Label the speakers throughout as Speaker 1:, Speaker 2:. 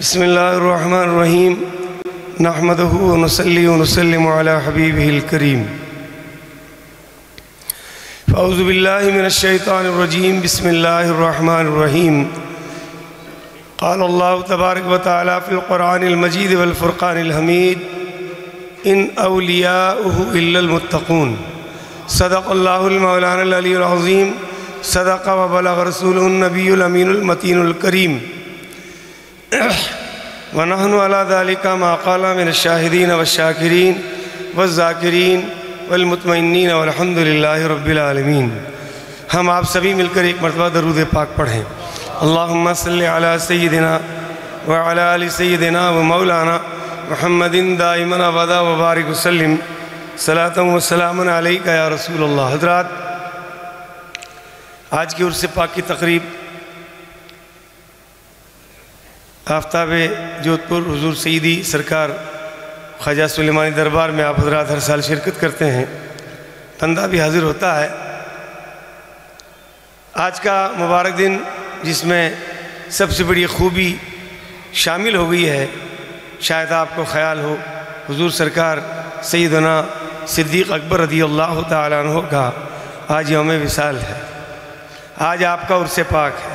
Speaker 1: بسم اللہ الرحمن الرحیم نحمدہ ونصلی ونسلم علی حبیبہ الکریم فاعوذ باللہ من الشیطان الرجیم بسم اللہ الرحمن الرحیم قال اللہ تبارک و تعالی فی القرآن المجید والفرقان الحمید ان اولیاؤہ الا المتقون صدق اللہ المولانا العلی العظیم صدق و بلغ رسول النبی الامین المتین الکریم ونحن على ذلك ما قال من الشاہدین والشاکرین والذاکرین والمطمئنین والحمد للہ رب العالمین۔ ہم آپ سبھی مل کر ایک مرتبہ درود پاک پڑھیں۔ اللہم صلی علی سیدنا وعلی آل سیدنا ومولانا محمد دائما ابدا وبارک وسلم صلاۃ و سلام علیک یا رسول اللہ۔ حضرات، آج کی عرس پاک کی تقریب آفتاب جودھپور حضور سیدی سرکار خواجہ سلیمانی دربار میں آپ حضرات ہر سال شرکت کرتے ہیں، بندہ بھی حاضر ہوتا ہے۔ آج کا مبارک دن جس میں سب سے بڑی خوبی شامل ہو گئی ہے، شاید آپ کو خیال ہو، حضور سرکار سیدنا صدیق اکبر رضی اللہ تعالیٰ عنہ کا آج یوم وصال ہے، آج آپ کا عرس پاک ہے۔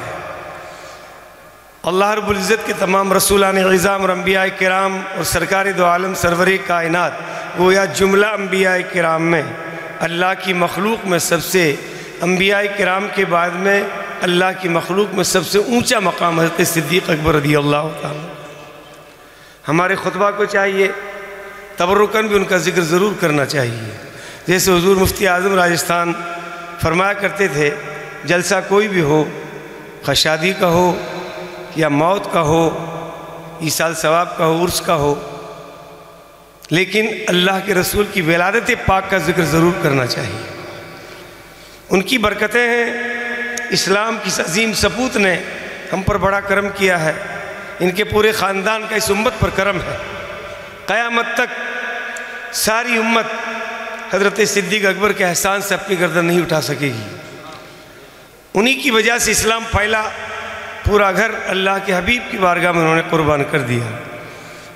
Speaker 1: اللہ رب العزت کے تمام رسولان عظام اور انبیاء کرام اور سرکار دو عالم سرور کائنات گویا جملہ انبیاء کرام میں اللہ کی مخلوق میں سب سے، انبیاء کرام کے بعد میں اللہ کی مخلوق میں سب سے اونچا مقام حضرت صدیق اکبر رضی اللہ تعالیٰ۔ ہمارے خطبہ کو چاہیے تبرکاً بھی ان کا ذکر ضرور کرنا چاہیے، جیسے حضور مفتی اعظم راجستھان فرمایا کرتے تھے، جلسہ کوئی بھی ہو، خواہ شادی کا ہو یا موت کا ہو، ایصال ثواب کا ہو، عرس کا ہو، لیکن اللہ کے رسول کی ولادت پاک کا ذکر ضرور کرنا چاہیے۔ ان کی برکتیں ہیں، اسلام کی عظیم سپوت نے ہم پر بڑا کرم کیا ہے، ان کے پورے خاندان کا اس امت پر کرم ہے۔ قیامت تک ساری امت حضرت صدیق اکبر کے احسان سے اپنی گردن نہیں اٹھا سکے گی۔ انہی کی وجہ سے اسلام پھیلا، پورا گھر اللہ کے حبیب کی بارگاہ میں انہوں نے قربان کر دیا۔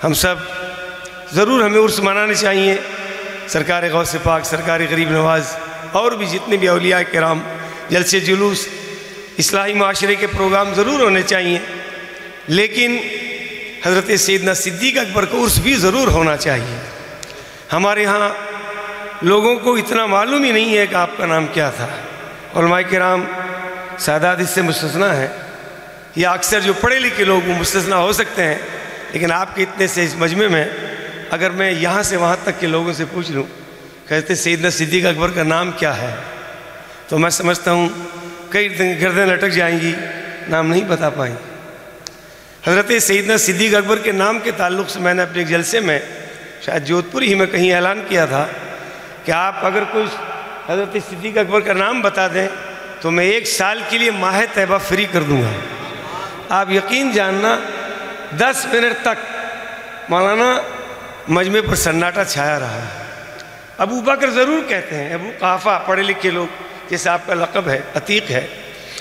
Speaker 1: ہم سب ضرور ہمیں عرس منانے چاہیے، سرکار غوث پاک، سرکار غریب نواز اور بھی جتنے بھی اولیاء کرام، جلسے جلوس، اصلاحی معاشرے کے پروگرام ضرور ہونے چاہیے، لیکن حضرت سیدنا صدیق اکبر کا عرس بھی ضرور ہونا چاہیے۔ ہمارے ہاں لوگوں کو اتنا معلوم ہی نہیں ہے کہ آپ کا نام کیا تھا۔ علماء کرام سادات اس سے مستثنیٰ ہیں، یا اکثر جو پڑھے لکھے لوگ وہ مستثنیٰ ہو سکتے ہیں، لیکن آپ کے اتنے سے اس مجمع میں اگر میں یہاں سے وہاں تک کے لوگوں سے پوچھ لوں کہتے سیدنا صدیق اکبر کا نام کیا ہے، تو میں سمجھتا ہوں کئی گردیں لٹک جائیں گی، نام نہیں بتا پائیں۔ حضرت سیدنا صدیق اکبر کے نام کے تعلق سے میں نے اپنے ایک جلسے میں شاید جودھپور ہی میں کہیں اعلان کیا تھا کہ آپ اگر کوئی حضرت صدیق اکبر کا نام بتا دیں تو میں 1 سال کے لیے ماہ طیبہ فری کر دوں گا۔ آپ یقین جاننا 10 منٹ تک مولانا مجمع پر سناٹا چھایا رہا ہے۔ ابو بکر ضرور کہتے ہیں، ابو قحافہ پڑھے لکھے لوگ، جیسے آپ کا لقب ہے عتیق ہے،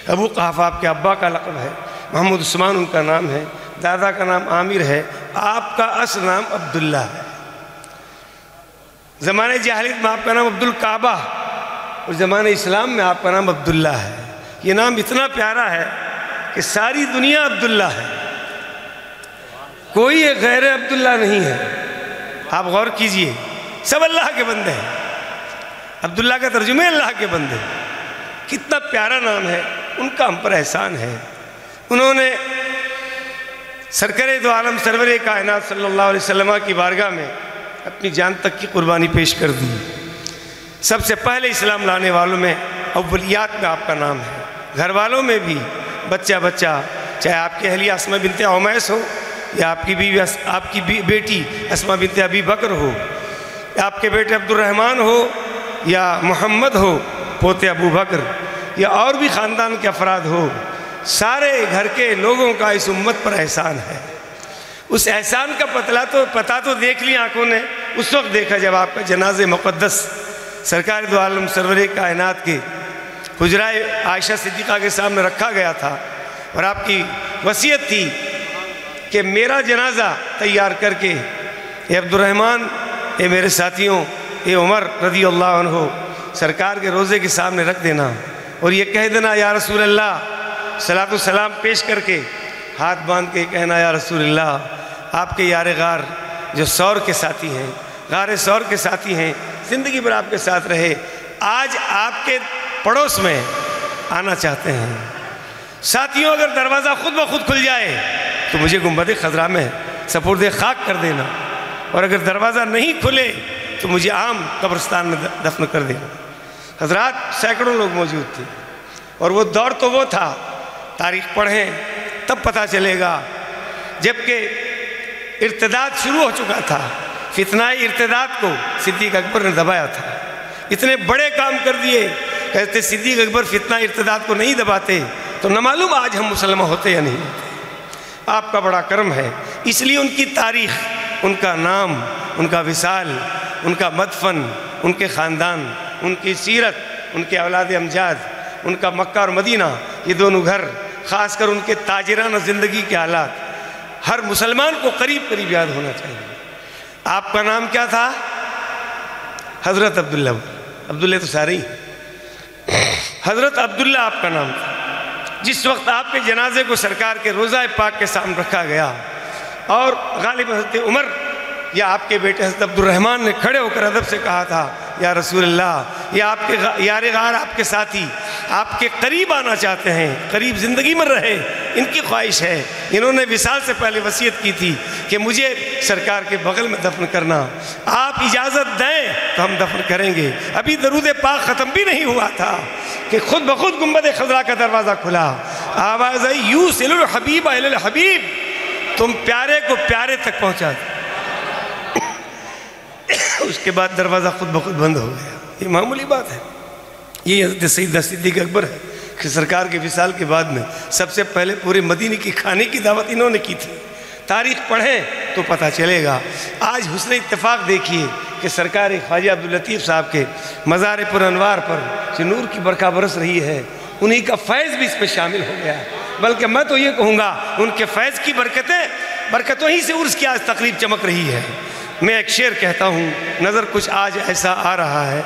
Speaker 1: ابو قحافہ آپ کے ابا کا لقب ہے، محمد عثمان ان کا نام ہے، دادا کا نام عامر ہے، آپ کا اصل نام عبداللہ ہے۔ زمانہ جاہلیت میں آپ کا نام عبدالکعبہ اور زمانہ اسلام میں آپ کا نام عبداللہ ہے۔ یہ نام اتنا پیارا ہے کہ ساری دنیا عبداللہ ہے، کوئی ایک غیر عبداللہ نہیں ہے۔ آپ غور کیجئے، سب اللہ کے بندے ہیں، عبداللہ کا ترجمہ اللہ کے بندے، کتنا پیارا نام ہے۔ ان کا ہم پر احسان ہے، انہوں نے سرکار دو عالم سرور کائنات صلی اللہ علیہ وسلم کی بارگاہ میں اپنی جان تک کی قربانی پیش کر دی۔ سب سے پہلے اسلام لانے والوں میں اولیات میں آپ کا نام ہے، گھر والوں میں بھی بچہ بچہ، چاہے آپ کی اہلیہ اسماء بنت عمیس ہو، یا آپ کی بیوی آپ کی بیٹی اسماء بنت ابی بکر ہو، یا آپ کے بیٹے عبد الرحمن ہو، یا محمد ہو پوتے ابو بکر، یا اور بھی خاندان کے افراد ہو، سارے گھر کے لوگوں کا اس امت پر احسان ہے۔ اس احسان کا پتہ تو دیکھ لی آنکھوں نے اس وقت دیکھا جب آپ کا جنازہ مقدس سرکار دو عالم سرور کائنات کے حجرہ عائشہ صدیقہ کے سامنے رکھا گیا تھا، اور آپ کی وصیت تھی کہ میرا جنازہ تیار کر کے اے عبد الرحمن، اے میرے ساتھیوں، اے عمر رضی اللہ عنہ، سرکار کے روضے کے سامنے رکھ دینا اور یہ کہہ دینا یا رسول اللہ، صلاۃ و سلام پیش کر کے ہاتھ باندھ کے کہنا یا رسول اللہ، آپ کے یار غار جو سور کے ساتھی ہیں، غار سور کے ساتھی ہیں، زندگی بھر آپ کے ساتھ رہے، آج آپ کے پڑوس میں آنا چاہتے ہیں۔ ساتھیوں، اگر دروازہ خود بخود کھل جائے تو مجھے گنبد خضرا میں سپرد خاک کر دینا، اور اگر دروازہ نہیں کھلے تو مجھے عام قبرستان میں دفن کر دینا۔ حضرات، سینکڑوں لوگ موجود تھے، اور وہ دور تو وہ تھا، تاریخ پڑھیں تب پتہ چلے گا، جبکہ ارتداد شروع ہو چکا تھا۔ فتنہ ارتداد کو صدیق اکبر نے دبایا تھا، اتنے بڑے کام کر دیے، کہتے صدیق اکبر فتنہ ارتداد کو نہیں دباتے تو نہ معلوم آج ہم مسلمان ہوتے یا نہیں ہوتے۔ آپ کا بڑا کرم ہے، اس لیے ان کی تاریخ، ان کا نام، ان کا وصال، ان کا مدفن، ان کے خاندان، ان کی سیرت، ان کے اولاد امجاد، ان کا مکہ اور مدینہ، یہ دونوں گھر، خاص کر ان کے تاجرانہ زندگی کے حالات ہر مسلمان کو قریب قریب یاد ہونا چاہیے۔ آپ کا نام کیا تھا؟ حضرت عبداللہ۔ عبداللہ تو سارے ہی، حضرت عبداللہ آپ کا نام تھا۔ جس وقت آپ کے جنازے کو سرکار کے روضہ پاک کے سامنے رکھا گیا اور غالب حضرت عمر یا آپ کے بیٹے حضرت عبد الرحمن نے کھڑے ہو کر ادب سے کہا تھا یا رسول اللہ، یہ آپ کے یار غار، آپ کے ساتھی آپ کے قریب آنا چاہتے ہیں، قریب زندگی میں رہے، ان کی خواہش ہے۔ انہوں نے وصال سے پہلے وصیت کی تھی کہ مجھے سرکار کے بغل میں دفن کرنا، آپ اجازت دیں تو ہم دفن کریں گے۔ ابھی درود پاک ختم بھی نہیں ہوا تھا کہ خود بخود گنبد خضرا کا دروازہ کھلا، آواز آئی یوصل الحبیب الی الحبیب، تم پیارے کو پیارے تک پہنچا دو۔ اس کے بعد دروازہ خود بخود بند ہو گیا۔ یہ معمولی بات ہے، یہ حضرت سیدنا صدیق اکبر ہے کہ سرکار کے وصال کے بعد میں سب سے پہلے پورے مدینے کی کھانے کی دعوت انہوں نے کی تھی۔ تاریخ پڑھیں تو پتہ چلے گا۔ آج حسن اتفاق دیکھیے کہ سرکار خواجہ عبداللطیف صاحب کے مزار پر انوار پر جو نور کی برکھا برس رہی ہے، انہی کا فیض بھی اس میں شامل ہو گیا ہے۔ بلکہ میں تو یہ کہوں گا ان کے فیض کی برکتوں ہی سے عرس کی آج تقریب چمک رہی ہے۔ میں ایک شعر کہتا ہوں، نظر کچھ آج ایسا آ رہا ہے،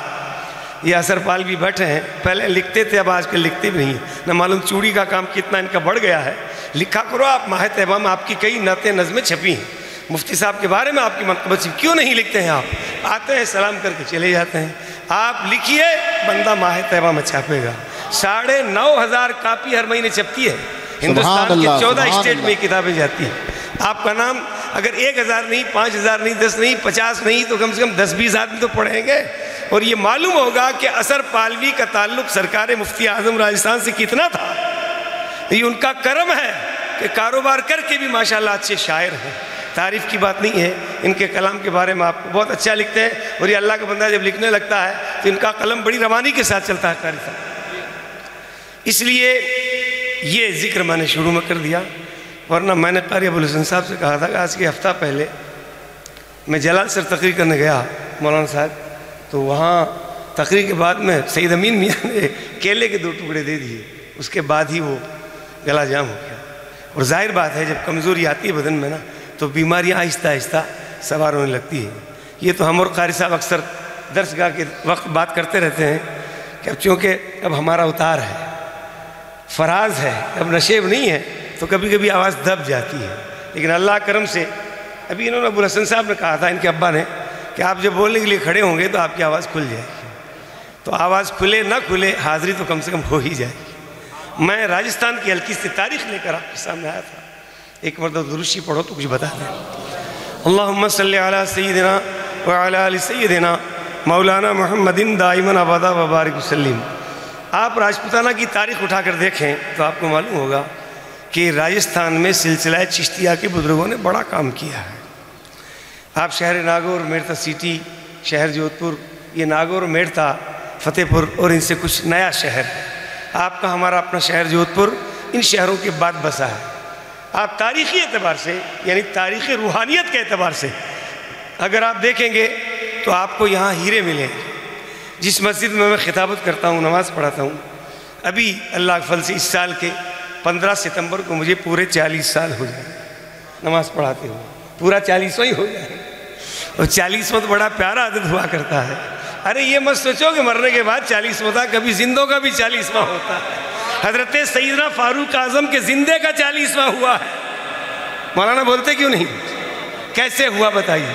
Speaker 1: یہ اثر پال بھی بیٹھے ہیں، پہلے لکھتے تھے اب آج کل لکھتے بھی نہیں، نہ معلوم چوڑی کا کام کتنا ان کا بڑھ گیا ہے۔ لکھا کرو آپ، ماہ طیبہ میں آپ کی کئی نعتیں نظمیں چھپی ہیں، مفتی صاحب کے بارے میں آپ کی منقبت سے کیوں نہیں لکھتے ہیں؟ آپ آتے ہیں سلام کر کے چلے جاتے ہیں۔ آپ لکھیے، بندہ ماہ طیبہ میں چھاپے گا۔ 9,500 کاپی ہر مہینے چھپتی ہے، ہندوستان کے 14 اسٹیٹ میں کتابیں جاتی ہیں۔ آپ کا نام اگر 1,000 نہیں، 5,000 نہیں، 10 نہیں، 50 نہیں تو کم سے کم 10-20 آدمی تو پڑھیں گے، اور یہ معلوم ہوگا کہ اثر پالوی کا تعلق سرکار مفتی اعظم راجستھان سے کتنا تھا۔ یہ ان کا کرم ہے کہ کاروبار کر کے بھی ماشاءاللہ اچھے شاعر ہیں۔ تعریف کی بات نہیں ہے، ان کے کلام کے بارے میں آپ کو بہت اچھا لکھتے ہیں، اور یہ اللہ کا بندہ جب لکھنے لگتا ہے تو ان کا قلم بڑی روانی کے ساتھ چلتا ہے قاری صاحب۔ اس لیے یہ ذکر میں نے شروع میں کر دیا، ورنہ میں نے قاری ابوالحسن صاحب سے کہا تھا کہ آج کے ہفتہ پہلے میں جلال سر تقریر کرنے گیا مولانا صاحب، تو وہاں تقریر کے بعد میں سید امین میاں نے کیلے کے 2 ٹکڑے دے دیے، اس کے بعد ہی وہ گلا جام ہو گیا۔ اور ظاہر بات ہے جب کمزوری آتی ہے بدن میں نا تو بیماریاں آہستہ آہستہ سوار ہونے لگتی ہیں۔ یہ تو ہم اور قاری صاحب اکثر درس گاہ کے وقت بات کرتے رہتے ہیں کہ اب چونکہ اب ہمارا اتار ہے، فراز ہے، اب نشیب نہیں ہے، تو کبھی کبھی آواز دب جاتی ہے، لیکن اللہ کرم سے ابھی انہوں نے ابوالحسن صاحب نے کہا تھا، ان کے ابا نے، کہ آپ جب بولنے کے لیے کھڑے ہوں گے تو آپ کی آواز کھل جائے گی۔ تو آواز کھلے نہ کھلے حاضری تو کم سے کم ہو ہی جائے گی۔ میں راجستھان کی ہلکی سی تاریخ لے کر آپ کے سامنے آیا تھا، ایک مرتبہ درشی پڑھو تو کچھ بتا دیں۔ اللہم صلی علی سیدنا وعلی آل سیدنا مولانا محمد دائماً ابدا وبارک وسلم۔ آپ راجپوتانہ کی تاریخ اٹھا کر دیکھیں تو آپ کو معلوم ہوگا کہ راجستھان میں سلسلہ چشتیہ کے بزرگوں نے بڑا کام کیا ہے۔ آپ شہر ناگور، میرتا سٹی، شہر جودھپور، یہ ناگور، میرتا، فتح پور اور ان سے کچھ نیا شہر ہے۔ آپ کا ہمارا اپنا شہر جودھپور ان شہروں کے بعد بسا ہے۔ آپ تاریخی اعتبار سے یعنی تاریخی روحانیت کے اعتبار سے اگر آپ دیکھیں گے تو آپ کو یہاں ہیرے ملیں گے۔ جس مسجد میں خطابت کرتا ہوں، نماز پڑھاتا ہوں، ابھی اللہ کے فضل سے اس سال کے 15 ستمبر کو مجھے پورے 40 سال ہو جائیں۔ نماز پڑھاتے ہوئے، پورا 40واں ہی ہو جائے، اور 40واں تو بڑا پیارا عدد ہوا کرتا ہے۔ ارے یہ مت سوچو کہ مرنے کے بعد 40واں تھا، کبھی زندوں کا بھی 40واں ہوتا ہے۔ حضرت سیدنا فاروق اعظم کے زندے کا 40واں ہوا ہے۔ مولانا بولتے کیوں نہیں؟ کیسے ہوا بتائیے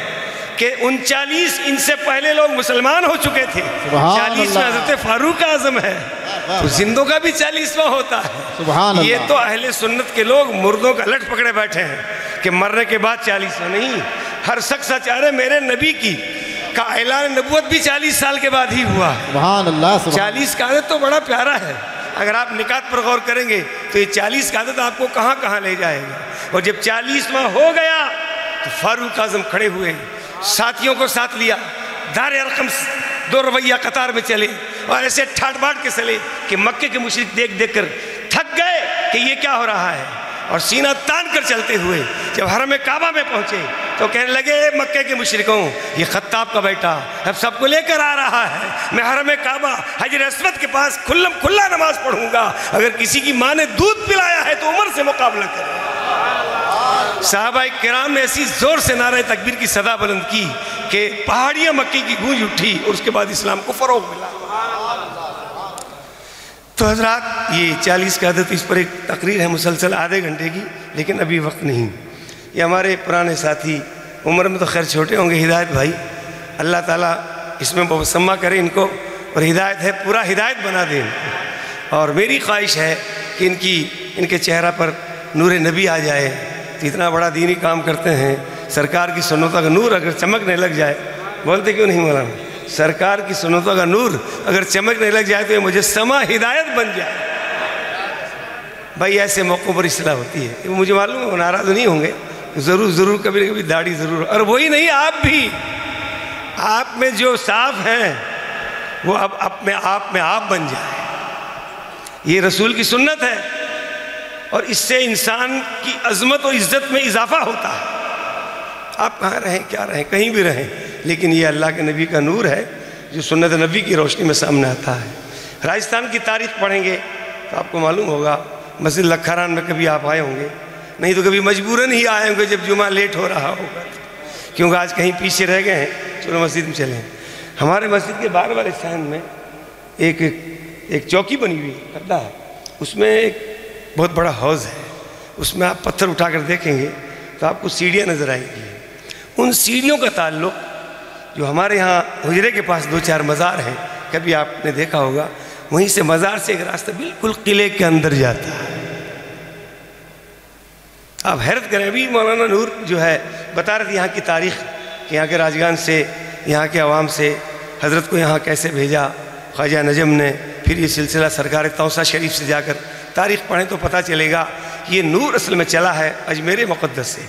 Speaker 1: کہ 39 ان سے پہلے لوگ مسلمان ہو چکے تھے، 40واں حضرت فاروق اعظم ہے، تو زندوں کا بھی 40واں ہوتا ہے۔ یہ تو اہل سنت کے لوگ مردوں کا لٹ پکڑے بیٹھے ہیں کہ مرنے کے بعد 40واں نہیں، ہر شخص چاہے میرے نبی کی کا اعلان نبوت بھی 40 سال کے بعد ہی ہوا ہے۔ سبحان اللہ۔ 40 کا عدد تو بڑا پیارا ہے، اگر آپ نکات پر غور کریں گے تو یہ 40 کا عدد آپ کو کہاں کہاں لے جائے گا۔ اور جب 40واں ہو گیا تو فاروق اعظم کھڑے ہوئے، ساتھیوں کو ساتھ لیا، دار ارقم 2 رویہ قطار میں چلے اور ایسے ٹھاٹ باٹ کے چلے کہ مکے کے مشرک دیکھ دیکھ کر تھک گئے کہ یہ کیا ہو رہا ہے، اور سینہ تان کر چلتے ہوئے جب حرم کعبہ میں پہنچے تو کہنے لگے مکے کے مشرکوں، یہ خطاب کا بیٹا اب سب کو لے کر آ رہا ہے، میں حرم کعبہ حجر اسود کے پاس کھلا نماز پڑھوں گا، اگر کسی کی ماں نے دودھ پلایا ہے تو عمر سے مقابلہ کرے۔ صحابہ کرام نے ایسی زور سے نعرہ تکبیر کی صدا بلند کی کہ پہاڑیاں مکی کی گونج اٹھی، اور اس کے بعد اسلام کو فروغ ملا۔ تو حضرات یہ 40 کا عدد، اس پر ایک تقریر ہے مسلسل آدھے گھنٹے کی، لیکن ابھی وقت نہیں۔ یہ ہمارے پرانے ساتھی، عمر میں تو خیر چھوٹے ہوں گے، ہدایت بھائی، اللہ تعالیٰ اس میں مسمہ کرے ان کو، اور ہدایت ہے پورا ہدایت بنا دیں۔ اور میری خواہش ہے کہ ان کے چہرہ پر نور نبی آ جائے، تو اتنا بڑا دینی کام کرتے ہیں، سرکار کی سنتوں کا نور اگر چمکنے لگ جائے، بولتے کیوں نہیں مولانا؟ سرکار کی سنتوں کا نور اگر چمکنے لگ جائے تو یہ مجسمہ ہدایت بن جائے۔ بھائی ایسے موقعوں پر اصلاح ہوتی ہے، مجھے معلوم ہے وہ ناراض نہیں ہوں گے، ضرور کبھی نہ کبھی داڑھی ضرور، اور وہی نہیں آپ بھی، آپ میں جو صاف ہیں وہ اب اپنے آپ میں آپ بن جائے۔ یہ رسول کی سنت ہے، اور اس سے انسان کی عظمت اور عزت میں اضافہ ہوتا ہے۔ آپ کہاں رہیں کیا رہیں، کہیں بھی رہیں، لیکن یہ اللہ کے نبی کا نور ہے جو سنت نبی کی روشنی میں سامنے آتا ہے۔ راجستھان کی تاریخ پڑھیں گے تو آپ کو معلوم ہوگا، مسجد لکھاران میں کبھی آپ آئے ہوں گے، نہیں تو کبھی مجبوراً ہی آئے ہوں گے جب جمعہ لیٹ ہو رہا ہوگا، کیونکہ آج کہیں پیچھے رہ گئے ہیں، چلو مسجد میں چلیں۔ ہمارے مسجد کے باہر والے صحن میں ایک چوکی بنی ہوئی گڈھا ہے، اس میں ایک بہت بڑا حوض ہے، اس میں آپ پتھر اٹھا کر دیکھیں گے تو آپ کو سیڑھیاں نظر آئیں گی۔ ان سیڑھیوں کا تعلق جو ہمارے ہاں حجرے کے پاس 2-4 مزار ہیں، کبھی آپ نے دیکھا ہوگا، وہیں سے مزار سے ایک راستہ بالکل قلعے کے اندر جاتا ہے۔ آپ حیرت کریں، ابھی مولانا نور جو ہے بتا رہے تھے یہاں کی تاریخ، کہ یہاں کے راجگان سے، یہاں کے عوام سے حضرت کو یہاں کیسے بھیجا خواجہ نجم نے، پھر یہ سلسلہ سرکار توسہ شریف سے جا کر تاریخ پڑھیں تو پتہ چلے گا یہ نور اصل میں چلا ہے اجمیر مقدس سے،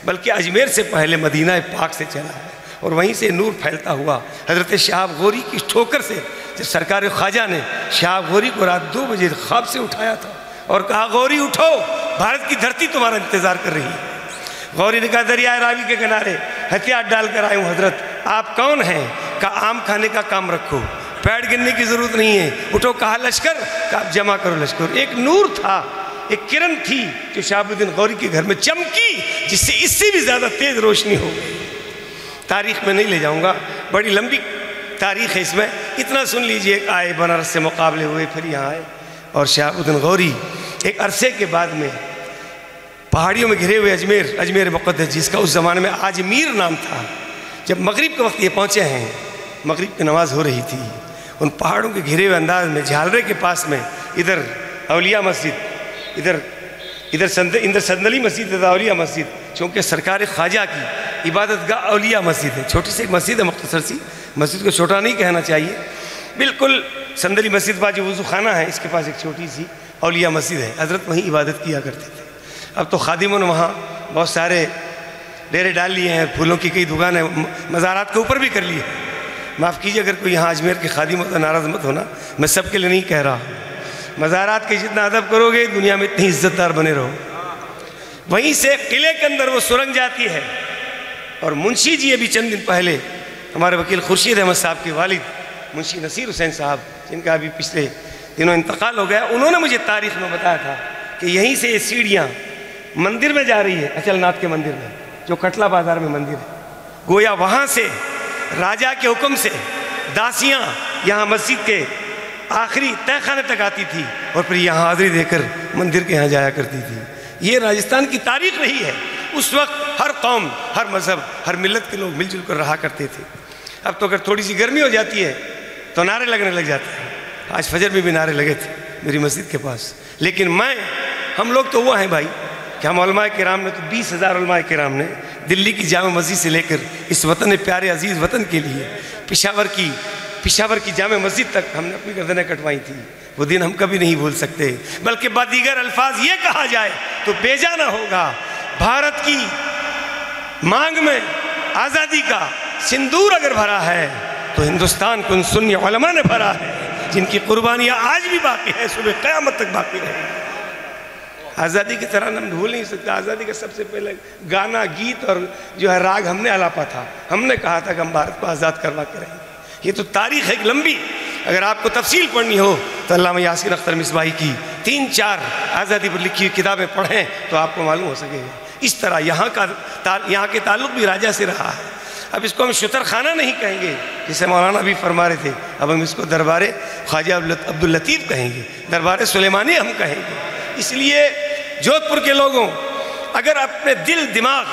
Speaker 1: بلکہ اجمیر سے پہلے مدینہ پاک سے چلا ہے، اور وہیں سے نور پھیلتا ہوا حضرت شہاب غوری کی ٹھوکر سے، جب سرکار خواجہ نے شہاب غوری کو رات 2 بجے خواب سے اٹھایا تھا اور کہا غوری اٹھو، بھارت کی دھرتی تمہارا انتظار کر رہی ہے۔ غوری نے کہا دریائے راوی کے کنارے ہتھیار ڈال کر آئے ہوں حضرت، آپ کون ہیں؟ کہا آم کھانے کا کام رکھو، پیڑ گننے کی ضرورت نہیں ہے، اٹھو۔ کہا لشکر؟ کہا جمع کرو لشکر۔ ایک نور تھا، ایک کرن تھی جو شہاب الدین غوری کے گھر میں چمکی، جس سے اس سے بھی زیادہ تیز روشنی ہو گئی۔ تاریخ میں نہیں لے جاؤں گا، بڑی لمبی تاریخ ہے اس میں، اتنا سن لیجئے۔ آئے بنارس سے مقابلے ہوئے، پھر یہاں آئے، اور شہاب الدین غوری ایک عرصے کے بعد میں پہاڑیوں میں گھرے ہوئے اجمیر مقدس، جس کا اس زمانے میں آجمیر نام تھا، جب مغرب کے وقت یہ پہنچے ہیں، مغرب کی نماز ہو رہی تھی، ان پہاڑوں کے گھرے ہوئے انداز میں جھالرے کے پاس میں، ادھر اولیاء مسجد، ادھر سندلی مسجد، ادھر اولیاء مسجد، چونکہ سرکار خواجہ کی عبادت گاہ اولیاء مسجد ہے، چھوٹی سی ایک مسجد ہے، مختصر سی، مسجد کو چھوٹا نہیں کہنا چاہیے، بالکل سندلی مسجد پاس جو وضو خانہ ہے، اس کے پاس ایک چھوٹی سی اولیاء مسجد ہے، حضرت وہیں عبادت کیا کرتے تھے۔ اب تو خادموں نے وہاں بہت سارے ڈیرے ڈال لیے ہیں، پھولوں کی کئی دکانیں مزارات کے اوپر بھی کر لی ہے۔ معاف کیجیے اگر کوئی یہاں اجمیر کے خادم ہوتا ناراض مت ہونا، میں سب کے لیے نہیں کہہ رہا ہوں، مزارات کے جتنا ادب کرو گے دنیا میں اتنی عزت دار بنے رہو۔ وہیں سے قلعے کے اندر وہ سرنگ جاتی ہے، اور منشی جی ابھی چند دن پہلے ہمارے وکیل خورشید احمد صاحب کے والد منشی نصیر حسین صاحب، جن کا ابھی پچھلے دنوں انتقال ہو گیا، انہوں نے مجھے تاریخ میں بتایا تھا کہ یہیں سے یہ سیڑھیاں مندر میں جا رہی ہے، اچل ناتھ کے مندر میں، جو کٹلا بازار میں مندر ہے، گویا وہاں سے راجہ کے حکم سے داسیاں یہاں مسجد کے آخری تہہ خانے تک آتی تھی اور پھر یہاں حاضری دے کر مندر کے یہاں جایا کرتی تھی۔ یہ راجستھان کی تاریخ رہی ہے۔ اس وقت ہر قوم، ہر مذہب، ہر ملت کے لوگ مل جل کر رہا کرتے تھے۔ اب تو اگر تھوڑی سی گرمی ہو جاتی ہے تو نعرے لگنے لگ جاتے ہیں۔ آج فجر میں بھی نعرے لگے تھے میری مسجد کے پاس، لیکن ہم لوگ تو وہ ہیں بھائی کہ ہم علماء کرام نے تو 20,000 علماء کرام نے دلی کی جامع مسجد سے لے کر اس وطن پیارے عزیز وطن کے لیے پشاور کی جامع مسجد تک ہم نے اپنی گردنیں کٹوائی تھی۔ وہ دن ہم کبھی نہیں بھول سکتے، بلکہ بدیگر الفاظ یہ کہا جائے تو بیجا نہ ہوگا، بھارت کی مانگ میں آزادی کا سندور اگر بھرا ہے تو ہندوستان کو ان سنی علماء نے بھرا ہے، جن کی قربانیاں آج بھی باقی ہے، صبح قیامت تک باقی رہے گی۔ آزادی کی طرح ہم بھول نہیں سکتے۔ آزادی کا سب سے پہلے گانا، گیت اور جو ہے راگ ہم نے الاپا تھا۔ ہم نے کہا تھا کہ ہم بھارت کو آزاد کروا کے رہیں گے۔ یہ تو تاریخ ہے ایک لمبی، اگر آپ کو تفصیل پڑھنی ہو تو علامہ یاسین اختر مصباحی کی 3-4 آزادی پر لکھی ہوئی کتابیں پڑھیں تو آپ کو معلوم ہو سکے گا۔ اس طرح یہاں کے تعلق بھی راجہ سے رہا ہے۔ اب اس کو ہم شتر خانہ نہیں کہیں گے جسے مولانا بھی فرما رہے تھے، اب ہم اس کو دربار خواجہ عبداللطیف کہیں گے، دربار سلیمانی ہم کہیں گے۔ اس لیے جودھ پور کے لوگوں اگر اپنے دل، دماغ،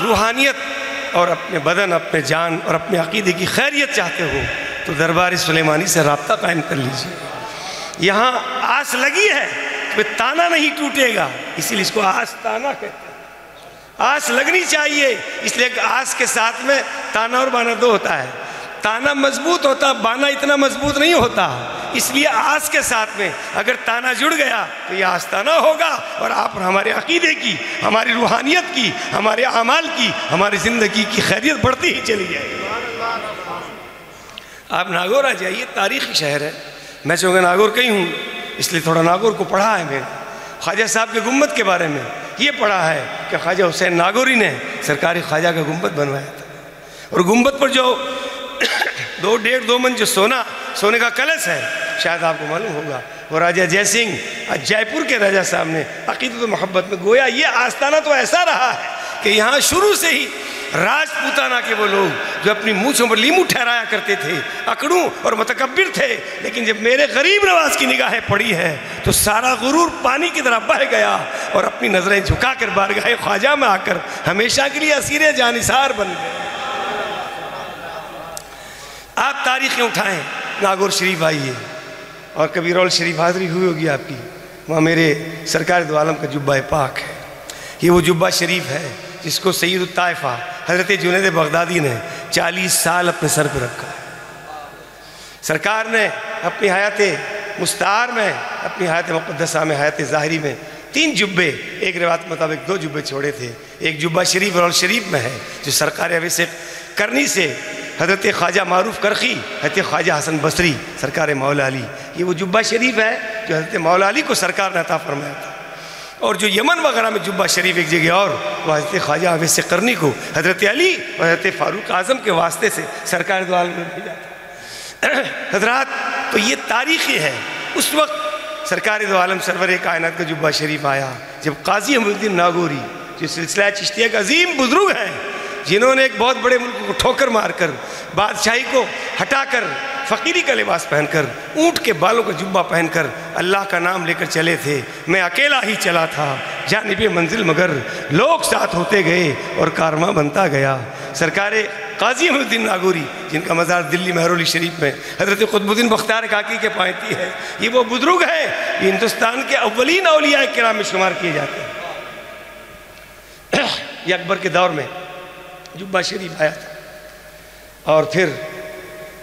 Speaker 1: روحانیت اور اپنے بدن، اپنے جان اور اپنے عقیدے کی خیریت چاہتے ہو تو دربار سلیمانی سے رابطہ قائم کر لیجئے۔ یہاں آس لگی ہے کہ تانا نہیں ٹوٹے گا، اسی لیے اس کو آس تانا کہتے ہیں۔ آس لگنی چاہیے، اس لیے کہ آس کے ساتھ میں تانا اور بانا دو ہوتا ہے۔ تانا مضبوط ہوتا، بانا اتنا مضبوط نہیں ہوتا، اس لیے آس کے ساتھ میں اگر تانا جڑ گیا تو یہ آستانہ ہوگا اور آپ ہمارے عقیدے کی، ہماری روحانیت کی، ہمارے اعمال کی، ہماری زندگی کی خیریت بڑھتی ہی چلی جائے گی۔ آپ ناگور آ جائیے، تاریخی شہر ہے۔ میں چونکہ ناگور کہیں ہوں اس لیے تھوڑا ناگور کو پڑھا ہے میں نے۔ خواجہ صاحب کے گنبد کے بارے میں یہ پڑھا ہے کہ خواجہ حسین ناگوری نے سرکاری خواجہ کا گنبد بنوایا تھا، اور گنبد پر جو 2.5 من جو سونے کا کلش ہے، شاید آپ کو معلوم ہوگا، وہ راجہ جے سنگھ جے پور کے راجہ صاحب نے عقیدت و محبت میں، گویا یہ آستانہ تو ایسا رہا ہے کہ یہاں شروع سے ہی راجپوتانہ کے وہ لوگ جو اپنی مونچھوں پر لیمو ٹھہرایا کرتے تھے، اکڑوں اور متکبر تھے، لیکن جب میرے غریب نواز کی نگاہیں پڑی ہے تو سارا غرور پانی کی طرح بہہ گیا اور اپنی نظریں جھکا کر بارگاہ خواجہ میں آ کر ہمیشہ کے لیے اسیر جانثار بن گئے۔ آپ تاریخیں اٹھائیں، ناگور شریف آئیے، اور کبھی رول شریف حاضری ہوئی ہوگی آپ کی، وہاں میرے سرکار دو عالم کا جبہ پاک ہے۔ یہ وہ جبہ شریف ہے جس کو سید الطائفہ حضرت جنید بغدادی نے 40 سال اپنے سر پہ رکھا ہے۔ سرکار نے اپنی حیات مستعار میں، اپنی حیات مقدسہ میں، حیات ظاہری میں 3 جبے، ایک روایت مطابق 2 جبے چھوڑے تھے۔ ایک جبہ شریف رول شریف میں ہے جو سرکار اویس کرنی سے حضرت خواجہ معروف کرخی، حضرت خواجہ حسن بصری، سرکار مولا علی، یہ وہ جبہ شریف ہے جو حضرت مولا علی کو سرکار نے عطا فرمایا تھا۔ اور جو یمن وغیرہ میں جبہ شریف ایک جگہ اور، وہ حضرت خواجہ اویس کرنی کو حضرت علی اور حضرت فاروق اعظم کے واسطے سے سرکار دو عالم نے بھیجا تھا۔ حضرات، تو یہ تاریخی ہے۔ اس وقت سرکار دو عالم سرور کائنات کا جبہ شریف آیا جب قاضی احمد الدین ناگوری جو سلسلہ چشتیہ کا عظیم بزرگ ہیں، جنہوں نے ایک بہت بڑے ملک کو ٹھوکر مار کر، بادشاہی کو ہٹا کر، فقیری کا لباس پہن کر، اونٹ کے بالوں کا جبہ پہن کر اللہ کا نام لے کر چلے تھے۔ میں اکیلا ہی چلا تھا جانب منزل، مگر لوگ ساتھ ہوتے گئے اور کارواں بنتا گیا۔ سرکار قاضی احمد الدین ناگوری، جن کا مزار دلی مہرولی شریف میں حضرت قطب الدین بختیار کاکی کے پائتی ہے، یہ وہ بزرگ ہیں، یہ ہندوستان کے اولین اولیاء کرام میں شمار کیے جاتے ہیں۔ یہ اکبر کے دور میں جبہ شریف آیا تھا، اور پھر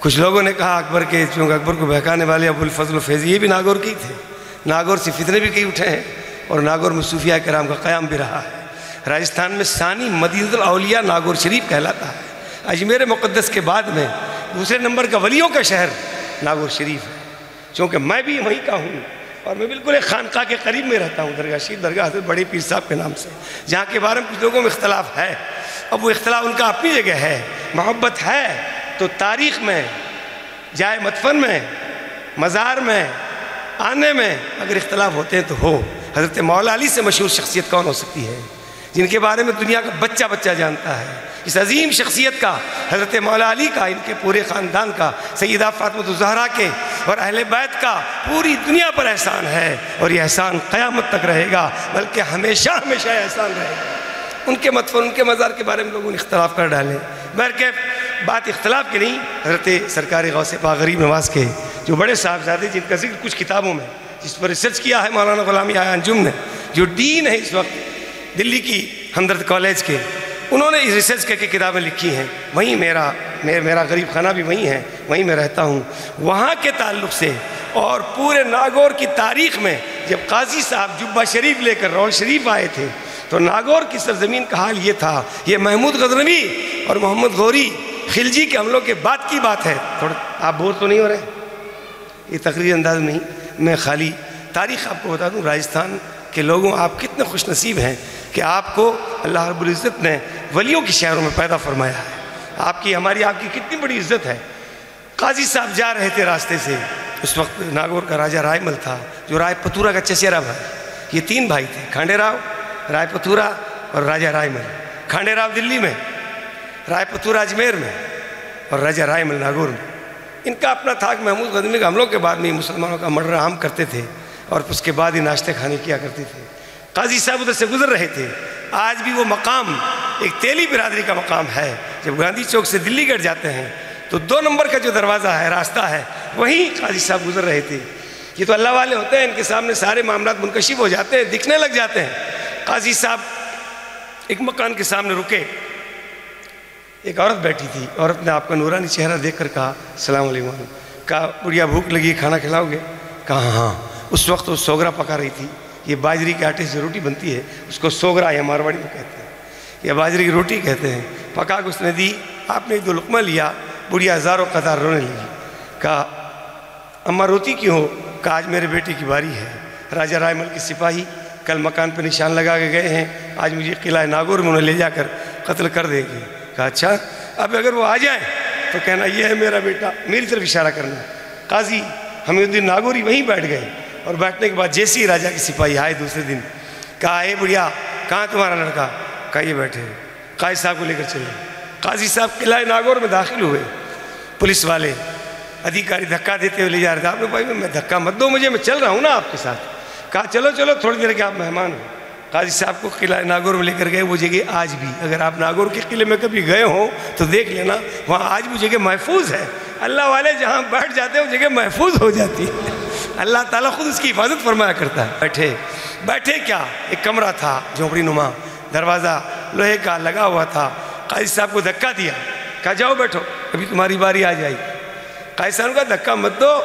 Speaker 1: کچھ لوگوں نے کہا اکبر کے، چونکہ اکبر کو بہکانے والے ابو الفضل فیضی یہ بھی ناگور کے ہی تھے، ناگور سے فتنے بھی کئی اٹھے ہیں، اور ناگور میں صوفیاء کرام کا قیام بھی رہا ہے۔ راجستھان میں ثانی مدینہ الاولیاء ناگور شریف کہلاتا ہے۔ اجمیر مقدس کے بعد میں دوسرے نمبر کا ولیوں کا شہر ناگور شریف ہے، چونکہ میں بھی وہیں کا ہوں، اور میں بالکل ایک خانقاہ کے قریب میں رہتا ہوں، درگاہ شریف، درگاہ حضرت بڑے پیر صاحب کے نام سے، جہاں کے بارے میں کچھ لوگوں میں اختلاف ہے۔ اب وہ اختلاف ان کا اپنی جگہ ہے، محبت ہے تو تاریخ میں، جائے مدفن میں، مزار میں، آنے میں اگر اختلاف ہوتے ہیں تو ہو، حضرت مولا علی سے مشہور شخصیت کون ہو سکتی ہے، جن کے بارے میں دنیا کا بچہ بچہ جانتا ہے؟ اس عظیم شخصیت کا، حضرت مولا علی کا، ان کے پورے خاندان کا، سیدہ فاطمہ الزہرا کے اور اہل بیت کا پوری دنیا پر احسان ہے، اور یہ احسان قیامت تک رہے گا، بلکہ ہمیشہ ہمیشہ احسان رہے گا۔ ان کے مدفن، ان کے مزار کے بارے میں لوگوں نے اختلاف کر ڈالے، بہرکیف بات اختلاف کی نہیں، حضرت سرکار غوث پاک غریب نواز کے جو بڑے صاحبزادے جن کا ذکر کچھ کتابوں میں، جس پر ریسرچ کیا ہے مولانا غلام یحییٰ انجم نے، جو ڈین ہے اس وقت دلی کی ہمدرد کالج کے، انہوں نے اس ریسرچ کر کے کتابیں لکھی ہیں، وہیں میرا غریب خانہ بھی وہیں ہے، وہیں میں رہتا ہوں۔ وہاں کے تعلق سے اور پورے ناگور کی تاریخ میں جب قاضی صاحب جبہ شریف لے کر رول شریف آئے تھے تو ناگور کی سرزمین کا حال یہ تھا۔ یہ محمود غزنوی اور محمد غوری خلجی کے حملوں کے بعد کی بات ہے۔ تھوڑا آپ بور تو نہیں ہو رہے؟ یہ تقریری انداز نہیں، میں خالی تاریخ آپ کو بتا دوں۔ راجستھان کے لوگوں، آپ کتنے خوش نصیب ہیں کہ آپ کو اللہ رب العزت نے ولیوں کے شہروں میں پیدا فرمایا ہے۔ آپ کی کتنی بڑی عزت ہے۔ قاضی صاحب جا رہے تھے راستے سے، اس وقت ناگور کا راجہ رائے مل تھا، جو رائے پتورا کا چچیرا بھائی، یہ 3 بھائی تھے، کھانڈے راؤ، رائے پتورا اور راجہ رائے مل۔ کھانڈے راؤ دلی میں، رائے پتورا اجمیر میں، اور راجہ رائے مل ناگور میں۔ ان کا اپنا تھا کہ محمود غزنوی کے حملوں کے بعد میں مسلمانوں کا مرڈر عام کرتے تھے، اور اس کے بعد ہی ناشتے کھانے کیا کرتے تھے۔ قاضی صاحب ادھر سے گزر رہے تھے۔ آج بھی وہ مقام ایک تیلی برادری کا مقام ہے۔ جب گاندھی چوک سے دلی گیٹ جاتے ہیں تو 2 نمبر کا جو دروازہ ہے، راستہ ہے، وہیں قاضی صاحب گزر رہے تھے۔ یہ تو اللہ والے ہوتے ہیں، ان کے سامنے سارے معاملات منکشف ہو جاتے ہیں، دکھنے لگ جاتے ہیں۔ قاضی صاحب ایک مکان کے سامنے رکے، ایک عورت بیٹھی تھی۔ عورت نے آپ کا نورانی چہرہ دیکھ کر کہا السلام علیکم۔ کہا بڑھیا بھوک لگی، کھانا کھلاؤ گے؟ کہا ہاں۔ اس وقت وہ سوگرا پکا رہی تھی۔ یہ باجری کے آٹے سے روٹی بنتی ہے، اس کو سوگرا یا مارواڑی میں کہتے ہیں، یا باجری کی روٹی کہتے ہیں۔ پکا کے اس نے دی، آپ نے 2 لقمہ لیا، بڑھیا ہزاروں قطار رونے لگی۔ کہا اماں روتی کیوں ہو؟ کہا آج میرے بیٹے کی باری ہے۔ راجہ رائے مل کے سپاہی کل مکان پہ نشان لگا کے گئے ہیں، آج مجھے قلعہ ناگور میں انہیں لے جا کر قتل کر دیں گے۔ کہا اچھا، اب اگر وہ آ جائیں تو کہنا یہ ہے میرا بیٹا، میری طرف اشارہ کرنا۔ قاضی حمید الدین ناگوری وہیں بیٹھ گئے، اور بیٹھنے کے بعد جیسے ہی راجہ کے سپاہی آئے دوسرے دن، کہا اے بڑھیا کہاں تمہارا لڑکا؟ کہا یہ بیٹھے۔ قاضی صاحب کو لے کر چلے۔ قاضی صاحب قلعہ ناگور میں داخل ہوئے، پولیس والے ادھیکاری دھکا دیتے ہوئے لے جا رہے تھے۔ آپ نے بھائی میں دھکا مت دو مجھے، میں چل رہا ہوں نا آپ کے ساتھ۔ کہا چلو چلو تھوڑی دیر کے آپ مہمان ہو۔ قاضی صاحب کو قلعہ ناگور میں لے کر گئے۔ وہ جگہ آج بھی، اگر آپ ناگور کے قلعے میں کبھی گئے ہوں تو دیکھ لینا، وہاں آج بھی جگہ محفوظ ہے۔ اللہ والے جہاں بیٹھ جاتے ہیں وہ جگہ محفوظ ہو جاتی ہے، اللہ تعالیٰ خود اس کی حفاظت فرمایا کرتا ہے۔ بیٹھے کیا، ایک کمرہ تھا جھونپڑی نما، دروازہ لوہے کا لگا ہوا تھا۔ قاضی صاحب کو دھکا دیا، کہا جاؤ بیٹھو، ابھی تمہاری باری آ جائے گی۔ قاضی صاحب کا دھکا مت دو،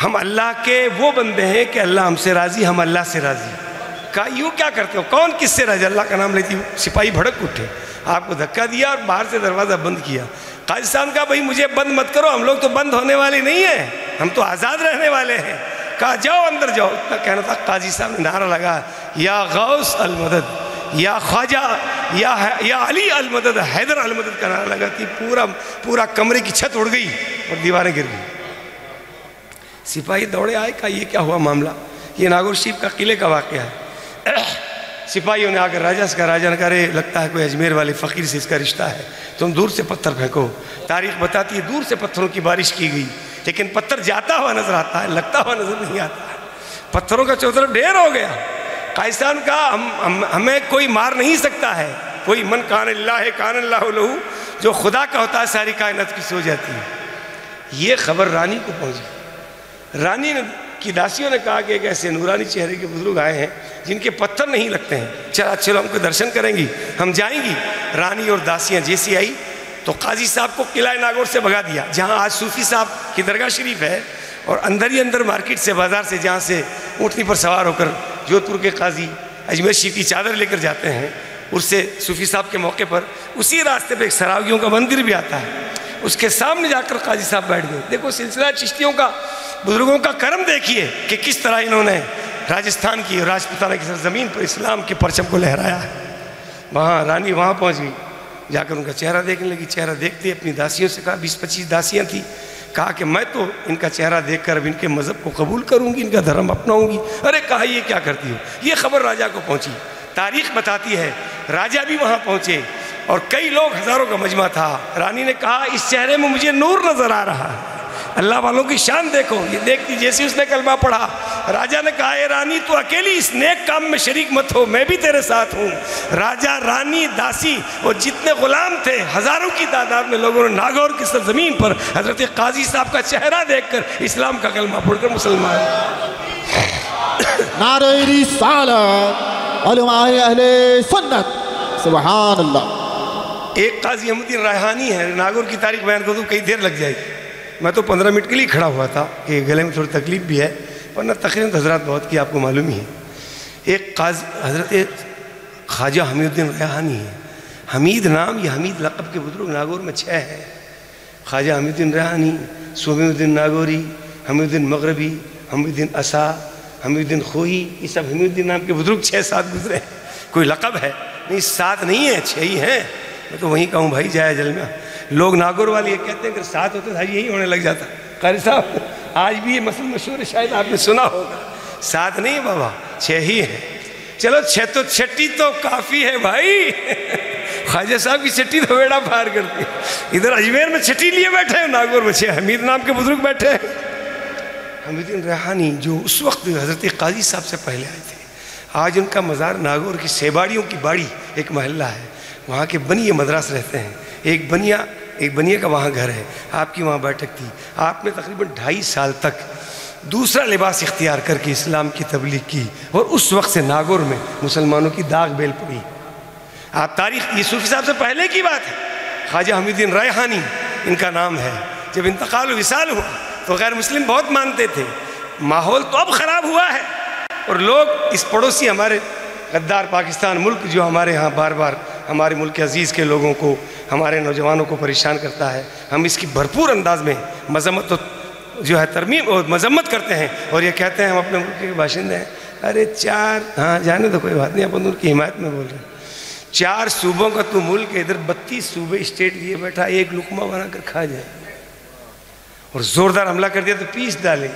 Speaker 1: ہم اللہ کے وہ بندے ہیں کہ اللہ ہم سے راضی، ہم اللہ سے راضی۔ کہا یوں کیا کرتے ہو؟ کون کس سے راضی؟ اللہ کا نام لیتی ہوں۔ سپاہی بھڑک اٹھے، آپ کو دھکا دیا اور باہر سے دروازہ بند کیا۔ قاضی صاحب کہا بھائی مجھے بند مت کرو، ہم لوگ تو بند ہونے والے نہیں ہیں، ہم تو آزاد رہنے والے ہیں۔ کہا جاؤ اندر جاؤ۔ اتنا کہنا تھا، قاضی صاحب نے نعرہ لگا یا غوث المدد، یا خواجہ، یا علی المدد، حیدر المدد کا نعرہ لگاتی پورا کمرے کی چھت اڑ گئی اور دیواریں گر گئی۔ سپاہی دوڑے آئے، کہا یہ کیا ہوا معاملہ؟ یہ ناگور شریف کا قلعے کا واقعہ ہے۔ سپاہیوں نے آ کر راجہ سے کہا، راجہ نے کہا رے لگتا ہے کوئی اجمیر والے فقیر سے اس کا رشتہ ہے، تم دور سے پتھر پھینکو۔ تاریخ بتاتی ہے دور سے پتھروں کی بارش کی گئی، لیکن پتھر جاتا ہوا نظر آتا ہے، لگتا ہوا نظر نہیں آتا ہے۔ پتھروں کا چوطرف ڈھیر ہو گیا۔ قاضی صاحب نے کہا ہمیں کوئی مار نہیں سکتا ہے، کوئی من کان اللہ کان اللہ لہو، جو خدا کا ہوتا ہے ساری کائنات کی سو جاتی ہے۔ یہ خبر رانی کو پہنچی۔ رانی کی داسیوں نے کہا کہ ایک ایسے نورانی چہرے کے بزرگ آئے ہیں جن کے پتھر نہیں لگتے ہیں، چلو ہم کو درشن کریں گی، ہم جائیں گی۔ رانی اور داسیاں جیسی آئی تو قاضی صاحب کو قلعہ ناگور سے بھگا دیا، جہاں آج صوفی صاحب کی درگاہ شریف ہے، اور اندر ہی اندر مارکیٹ سے، بازار سے، جہاں سے اونٹنی پر سوار ہو کر جودھپور کے قاضی اجمیر شریف کی چادر لے کر جاتے ہیں، اس سے صوفی صاحب کے موقع پر اسی راستے پہ ایک سراویوں کا مندر بھی آتا ہے، اس کے سامنے جا کر قاضی صاحب بیٹھ گئے۔ دیکھو سلسلہ چشتیوں کا، بزرگوں کا کرم دیکھیے کہ کس طرح انہوں نے راجستھان کی اور راجپوتانہ کی سرزمین پر اسلام کے پرچم کو لہرایا ہے۔ وہاں رانی وہاں پہنچ گئی، جا کر ان کا چہرہ دیکھنے لگی۔ چہرہ دیکھتے اپنی داسیوں سے کہا، 20-25 داسیاں تھیں، کہا کہ میں تو ان کا چہرہ دیکھ کر اب ان کے مذہب کو قبول کروں گی، ان کا دھرم اپناؤں گی۔ ارے کہا یہ کیا کرتی ہو؟ یہ خبر راجہ کو پہنچی، تاریخ بتاتی ہے راجہ بھی وہاں پہنچے اور کئی لوگ، ہزاروں کا مجمع تھا۔ رانی نے کہا اس چہرے میں مجھے نور نظر آ رہا ہے، اللہ والوں کی شان دیکھو۔ یہ دیکھتی جیسے اس نے کلمہ پڑھا، راجہ نے کہا اے رانی تو اکیلی اس نیک کام میں شریک مت ہو، میں بھی تیرے ساتھ ہوں۔ راجہ، رانی، داسی اور جتنے غلام تھے، ہزاروں کی تعداد میں لوگوں نے ناگور کی سرزمین پر حضرت قاضی صاحب کا چہرہ دیکھ کر اسلام کا کلمہ پڑھ کر مسلمان۔
Speaker 2: نعرہ رسالت، علماء اہل سنت، سبحان اللہ۔
Speaker 1: ایک قاضی احمد الدین ریحانی ہے، ناگور کی تاریخ بیان کروں تو کئی دیر لگ جائے گی، میں تو 15 منٹ کے لیے کھڑا ہوا تھا کہ گلے میں تھوڑی تکلیف بھی ہے، ورنہ تقریباً حضرات بہت کی آپ کو معلوم ہی ہے۔ ایک قاضی حضرت خواجہ حمید الدین ریحانی ہے، حمید نام یا حمید لقب کے بزرگ ناگور میں 6 ہیں۔ خواجہ حمید الدین ریحانی، سومید الدین ناگوری، حمید الدین مغربی، حمید الدین اسا، حمید الدین خوئی، یہ سب حمید الدین نام کے بزرگ 6-7 گزرے ہیں۔ کوئی لقب ہے نہیں، 7 نہیں ہیں، 6 ہی ہیں۔ میں تو وہیں کہوں بھائی جائے جل میں، لوگ ناگور والے یہ کہتے ہیں کہ 7 ہوتے تھا یہی ہونے لگ جاتا۔ قاری صاحب آج بھی یہ مسئلہ مشہور ہے، شاید آپ نے سنا ہوگا، 7 نہیں بابا 6 ہی ہیں۔ چلو 6 تو چھٹی تو کافی ہے بھائی، خواجہ صاحب کی چھٹی تو بیڑا پار کرتی ہے۔ ادھر اجمیر میں چھٹی لیے بیٹھے ہیں، ناگور میں 6 حمید نام کے بزرگ بیٹھے ہیں۔ حمید الدین ریحانی جو اس وقت حضرت قاضی صاحب سے پہلے آئے تھے، آج ان کا مزار ناگور کی سیباڑیوں کی باڑی ایک محلہ ہے، وہاں کے بنیے مدراس رہتے ہیں۔ ایک بنیے کا وہاں گھر ہے، آپ کی وہاں بیٹھک تھی۔ آپ نے تقریباً 2.5 سال تک دوسرا لباس اختیار کر کے اسلام کی تبلیغ کی، اور اس وقت سے ناگور میں مسلمانوں کی داغ بیل پڑی۔ آپ تاریخ، یہ صوفی صاحب سے پہلے کی بات ہے، خواجہ حمید الدین ریحانی ان کا نام ہے۔ جب انتقال و وصال ہوا تو غیر مسلم بہت مانتے تھے، ماحول تو اب خراب ہوا ہے، اور لوگ اس پڑوسی ہمارے غدار پاکستان ملک جو ہمارے ہاں بار بار ہمارے ملک عزیز کے لوگوں کو، ہمارے نوجوانوں کو پریشان کرتا ہے، ہم اس کی بھرپور انداز میں مذمت جو ہے ترمیم اور مذمت کرتے ہیں، اور یہ کہتے ہیں ہم اپنے ملک کے باشندے ہیں۔ ارے جانے تو کوئی بات نہیں، اپن ان کی حمایت میں بول رہے ہیں۔ 4 صوبوں کا تو ملک ہے، ادھر 32 صوبے اسٹیٹ لیے بیٹھا، ایک لقمہ بنا کر کھا جائے، اور زوردار حملہ کر دیا تو پیس ڈالیں۔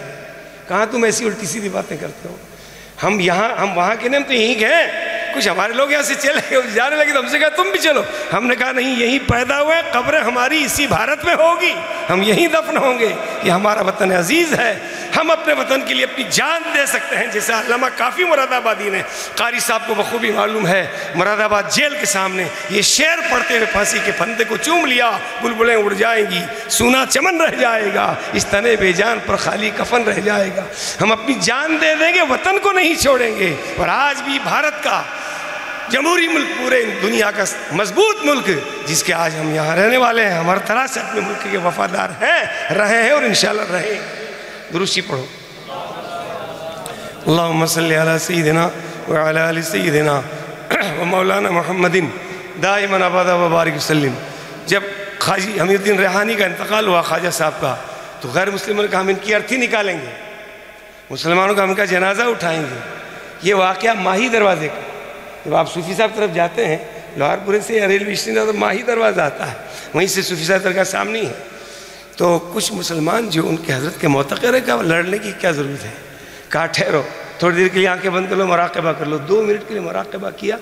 Speaker 1: کہاں تم ایسی الٹی سیدھی باتیں کرتے ہو؟ ہم وہاں کے نہیں، ہم تو یہیں گئے، کچھ ہمارے لوگ یہاں سے چلے جانے لگے تو ہم سے کہا تم بھی چلو، ہم نے کہا نہیں، یہیں پیدا ہوئے، قبر ہماری اسی بھارت میں ہوگی، ہم یہیں دفن ہوں گے، یہ ہمارا وطن عزیز ہے، ہم اپنے وطن کے لیے اپنی جان دے سکتے ہیں۔ جیسے علامہ کافی مراد آبادی نے، قاری صاحب کو بخوبی معلوم ہے، مراد آباد جیل کے سامنے یہ شعر پڑھتے ہوئے پھانسی کے پھندے کو چوم لیا، بلبلیں اڑ جائیں گی، سونا چمن رہ جائے گا، اس تنے بے جان پر خالی کفن رہ جائے گا، ہم اپنی جان دے دیں گے، وطن کو نہیں چھوڑیں گے۔ اور آج بھی بھارت کا جمہوری ملک، پورے دنیا کا مضبوط ملک، جس کے آج ہم یہاں رہنے والے ہیں، ہم ہر طرح سے اپنے ملک کے وفادار ہیں، رہے ہیں اور انشاءاللہ رہیں۔ درود پڑھو۔ اللہم صلی علی سیدنا وعلی آل سیدنا ومولانا محمد دائما ابدا وبارک وسلم۔ جب خواجہ حمید الدین ریحانی کا انتقال ہوا خواجہ صاحب کا، تو غیر مسلموں نے کہا ہم ان کی ارتھی نکالیں گے، مسلمانوں کا ہم کا جنازہ اٹھائیں گے۔ یہ واقعہ ماہی دروازے کا، جب آپ صوفی صاحب طرف جاتے ہیں لاہور پورے سے ریلوے اسٹیشن تو ماہی دروازہ آتا ہے، وہیں سے صوفی صاحب درگاہ سامنے ہی ہے۔ تو کچھ مسلمان جو ان کے حضرت کے معتقد ہے کہ لڑنے کی کیا ضرورت ہے، کہا ٹھہرو تھوڑی دیر کے لیے آنکھیں بند کر لو، مراقبہ کر لو۔ 2 منٹ کے لیے مراقبہ کیا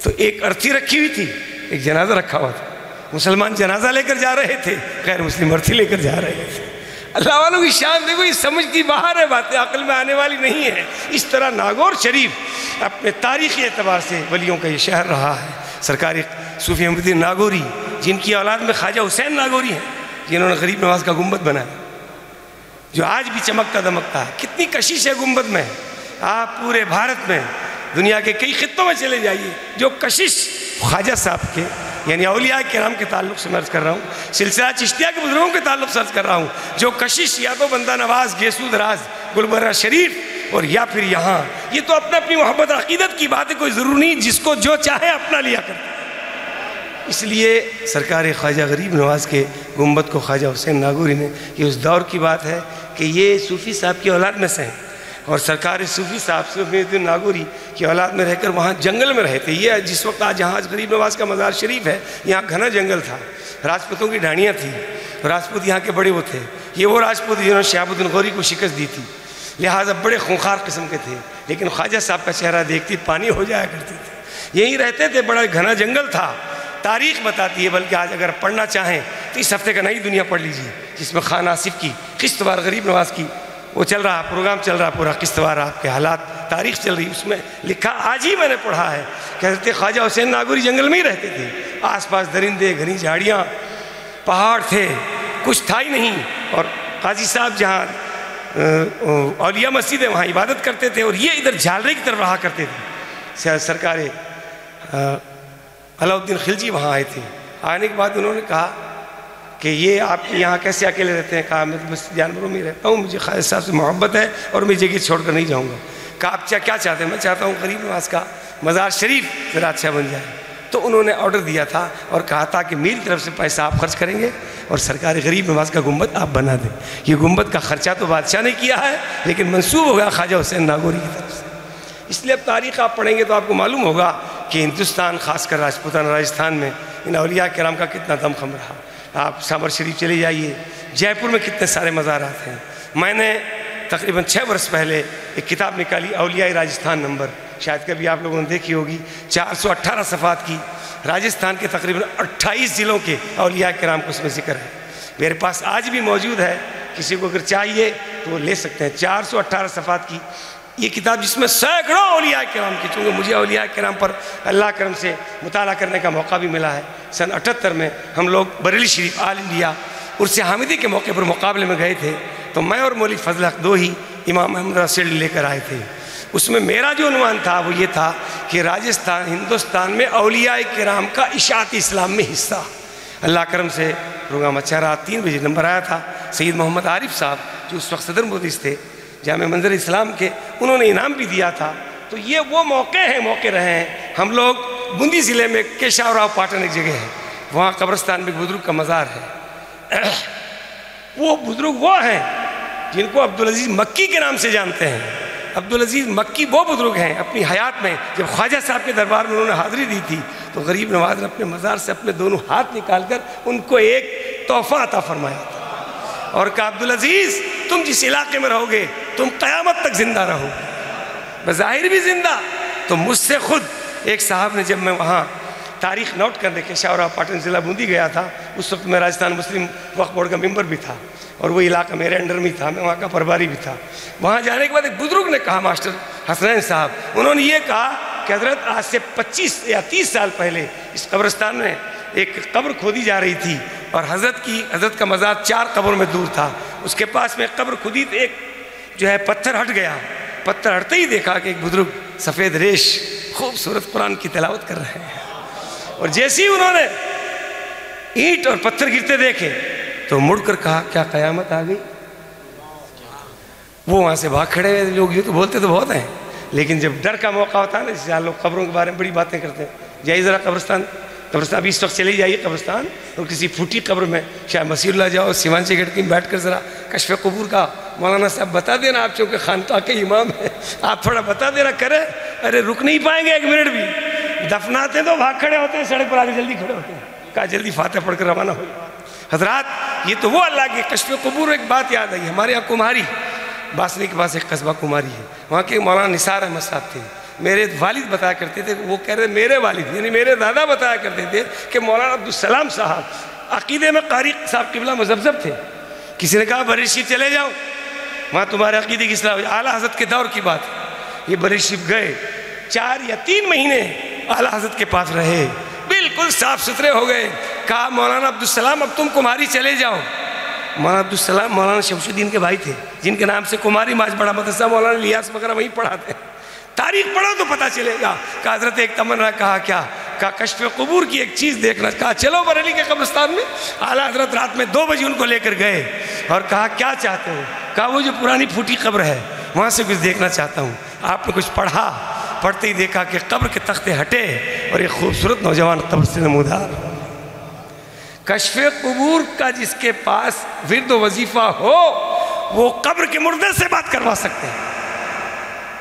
Speaker 1: تو ایک ارتھی رکھی ہوئی تھی، ایک جنازہ رکھا ہوا تھا، مسلمان جنازہ لے کر جا رہے تھے، غیر مسلم ارتھی لے کر جا رہے تھے۔ اللہ والوں کی شان دیکھو، یہ سمجھ کی باہر ہے، باتیں عقل میں آنے والی نہیں ہے۔ اس طرح ناگور شریف اپنے تاریخی اعتبار سے ولیوں کا یہ شہر رہا ہے۔ سرکار صوفی احمد الدین ناگوری، جن کی اولاد میں خواجہ حسین ناگوری ہیں، جنہوں نے غریب نواز کا گنبد بنایا، جو آج بھی چمکتا دمکتا ہے۔ کتنی کشش ہے گنبد میں، آپ پورے بھارت میں دنیا کے کئی خطوں میں چلے جائیے، جو کشش خواجہ صاحب کے یعنی اولیاء کرام کے تعلق سے مرض کر رہا ہوں، سلسلہ چشتیہ کے بزرگوں کے تعلق سے عرض کر رہا ہوں، جو کشش یا تو بندہ نواز، گیسو دراز، گلبرہ شریف اور یا پھر یہاں، یہ تو اپنی محبت عقیدت کی بات ہے، کوئی ضرور نہیں جس کو جو چاہے اپنا لیا کرتا۔ اس لیے سرکار خواجہ غریب نواز کے گنبد کو خواجہ حسین ناگوری نے، یہ اس دور کی بات ہے کہ یہ صوفی صاحب کی اولاد میں سے ہیں، اور سرکار صوفی صاحب سے امیر الدین ناگوری کی اولاد میں رہ کر وہاں جنگل میں رہے تھے. یہ جس وقت آج جہاں غریب نواز کا مزار شریف ہے یہاں گھنا جنگل تھا, راجپوتوں کی ڈھانیاں تھیں, راجپوت یہاں کے بڑے وہ تھے. یہ وہ راجپوت جنہوں نے شہاب الدین غوری کو شکست دی تھی, لہٰذا بڑے خونخوار قسم کے تھے, لیکن خواجہ صاحب کا چہرہ دیکھتی پانی ہو جایا کرتے تھے. یہیں رہتے تھے, بڑا گھنا جنگل تھا. تاریخ بتاتی ہے, بلکہ آج اگر پڑھنا چاہیں تو اس ہفتے کا نئی دنیا پڑھ لیجیے, جس میں خان آصف کی قسط وار غریب نواز کی وہ چل رہا پروگرام چل رہا پورا قسط وار آپ کے حالات تاریخ چل رہی. اس میں لکھا, آج ہی میں نے پڑھا ہے کہ حضرت خواجہ حسین ناگوری جنگل میں ہی رہتے تھے. آس پاس درندے, گھنی جھاڑیاں, پہاڑ تھے, کچھ تھا ہی نہیں. اور قاضی صاحب جہاں اولیاء مسجد ہے وہاں عبادت کرتے تھے, اور یہ ادھر جھالری کی طرف رہا کرتے تھے. سرکار علاؤ الدین خلجی وہاں آئے تھے. آنے کے بعد انہوں نے کہا کہ یہ آپ یہاں کیسے اکیلے رہتے ہیں؟ کہا میں تو بس جانوروں میں رہتا ہوں, مجھے خواجہ صاحب سے محبت ہے اور میں جگہ چھوڑ کر نہیں جاؤں گا. کہا آپ کیا چاہتے ہیں؟ میں چاہتا ہوں غریب نواز کا مزار شریف ذرا اچھا بن جائے. تو انہوں نے آرڈر دیا تھا اور کہا تھا کہ میری طرف سے پیسہ آپ خرچ کریں گے اور سرکار غریب نواز کا گنبد آپ بنا دیں. یہ گنبد کا خرچہ تو بادشاہ نے کیا ہے, لیکن منسوب ہوگا خواجہ حسین ناگوری کی طرف سے. اس لیے اب تاریخ آپ پڑھیں گے تو آپ کو معلوم ہوگا کہ ہندوستان, خاص کر راجپوتانہ راجستھان میں ان اولیاء کرام کا کتنا دم خم رہا. آپ سامر شریف چلے جائیے, جے پور میں کتنے سارے مزارات ہیں. میں نے تقریباً 6 برس پہلے ایک کتاب نکالی, اولیاء راجستھان نمبر, شاید کبھی آپ لوگوں نے دیکھی ہوگی, 418 صفحات کی. راجستھان کے تقریباً 28 ضلعوں کے اولیاء کرام کو اس میں ذکر ہے. میرے پاس آج بھی موجود ہے, کسی کو اگر چاہیے تو وہ لے سکتے ہیں. 418 صفحات کی یہ کتاب, جس میں سینکڑوں اولیاء کرام کی, چونکہ مجھے اولیاء کرام پر اللہ کرم سے مطالعہ کرنے کا موقع بھی ملا ہے. سن 78 میں ہم لوگ بریلی شریف آل انڈیا عرس حامدی کے موقع پر مقابلے میں گئے تھے, تو میں اور مولوی فضل حق دو ہی امام احمد رسول لے کر آئے تھے. اس میں میرا جو عنوان تھا وہ یہ تھا کہ راجستھان ہندوستان میں اولیاء کرام کا اشاعت اسلام میں حصہ. اللہ کرم سے پروگرام اچھا رہا. 3 بجے نمبر آیا تھا. سید محمد عارف صاحب جو اس وقت صدر مدرس تھے جامع منظر اسلام کے, انہوں نے انعام بھی دیا تھا. تو یہ وہ موقع رہے ہیں. ہم لوگ بوندی ضلع میں کیشاو راؤ پاٹن ایک جگہ ہے, وہاں قبرستان میں ایک بزرگ کا مزار ہے. وہ بزرگ وہ ہیں جن کو عبدالعزیز مکی کے نام سے جانتے ہیں. عبدالعزیز مکی وہ بزرگ ہیں, اپنی حیات میں جب خواجہ صاحب کے دربار میں انہوں نے حاضری دی تھی تو غریب نواز نے اپنے مزار سے اپنے دونوں ہاتھ نکال کر ان کو ایک تحفہ عطا فرمایا تھا اور کہا, عبدالعزیز تم جس علاقے میں رہو گے تم قیامت تک زندہ رہو گے, بظاہر بھی زندہ. تو مجھ سے خود ایک صاحب نے, جب میں وہاں تاریخ نوٹ کرنے کے شاورا پاٹن ضلع بوندی گیا تھا, اس وقت میں راجستھان مسلم وقف بورڈ کا ممبر بھی تھا اور وہ علاقہ میرے انڈر میں تھا, میں وہاں کا پرباری بھی تھا. وہاں جانے کے بعد ایک بزرگ نے کہا, ماسٹر حسنین صاحب, انہوں نے یہ کہا کہ حضرت آج سے 25 یا 30 سال پہلے اس قبرستان میں ایک قبر کھودی جا رہی تھی اور حضرت کا مزار 4 قبروں میں دور تھا. اس کے پاس میں قبر کھودی, ایک جو ہے پتھر ہٹ گیا. پتھر ہٹتے ہی دیکھا کہ ایک بزرگ سفید ریش خوبصورت قرآن کی تلاوت کر رہے ہیں, اور جیسے ہی انہوں نے اینٹ اور پتھر گرتے دیکھے تو مڑ کر کہا, کیا قیامت آ گئی؟ وہ وہاں سے بھاگ کھڑے ہوئے. لوگ یہ تو بولتے تو بہت ہیں, لیکن جب ڈر کا موقع ہوتا ہے نا, جیسے لوگ قبروں کے بارے میں بڑی باتیں کرتے ہیں. جائیے ذرا قبرستان ابھی اس وقت چلے جائیے قبرستان, اور کسی پھوٹی قبر میں شاید مسیح اللہ جاؤ, سیمانچی گیٹ میں بیٹھ کر ذرا کشف قبور کا مولانا صاحب بتا دینا, آپ چونکہ خانقاہ کے امام ہیں, آپ تھوڑا بتا دینا کرے. ارے رک نہیں پائیں گے 1 منٹ بھی, دفناتے تو بھاگ کھڑے ہوتے ہیں, سڑک پر آگے جلدی کھڑے ہوتے ہیں, کہا جلدی فاتح پڑھ کر روانہ ہو. حضرات یہ تو وہ اللہ کی کشف قبور. ایک بات یاد آئی, ہمارے یہاں کمہاری باسنی کے پاس ایک قصبہ کمہاری ہے, وہاں کے مولانا نثار احمد صاحب تھے. میرے والد بتایا کرتے تھے, وہ کہہ رہے میرے والد یعنی میرے دادا بتایا کرتے تھے کہ مولانا عبدالسلام صاحب عقیدے میں قاری صاحب قبلہ مذبذب تھے. کسی نے کہا بریلی شریف چلے جاؤ, وہاں تمہارے عقیدے کی اصلاح. اعلیٰ حضرت کے دور کی بات ہے, یہ بریلی شریف گئے, 4 یا 3 مہینے اعلیٰ حضرت کے پاس رہے, بالکل صاف ستھرے ہو گئے. کہا مولانا عبدالسلام اب تم کمہاری چلے جاؤ. مولانا عبدالسلام مولانا شمس الدین کے بھائی تھے, جن کے نام سے کمہاری ماج بڑا مدرسہ مولانا الیاس وغیرہ وہیں پڑھاتے ہیں. تاریخ پڑھو تو پتہ چلے گا. کہا حضرت ایک تمنا, کہا کیا؟ کہا کشف قبور کی ایک چیز دیکھنا. کہا چلو بریلی کے قبرستان میں. اعلیٰ حضرت رات میں 2 بجے ان کو لے کر گئے اور کہا کیا چاہتے ہو؟ کہا وہ جو پرانی پھوٹی قبر ہے وہاں سے کچھ دیکھنا چاہتا ہوں. آپ نے کچھ پڑھا, پڑھتے ہی دیکھا کہ قبر کے تختے ہٹے اور ایک خوبصورت نوجوان قبر سے نمودار. کشف قبور کا جس کے پاس ورد و وظیفہ ہو وہ قبر کے مردے سے بات کروا سکتے ہیں.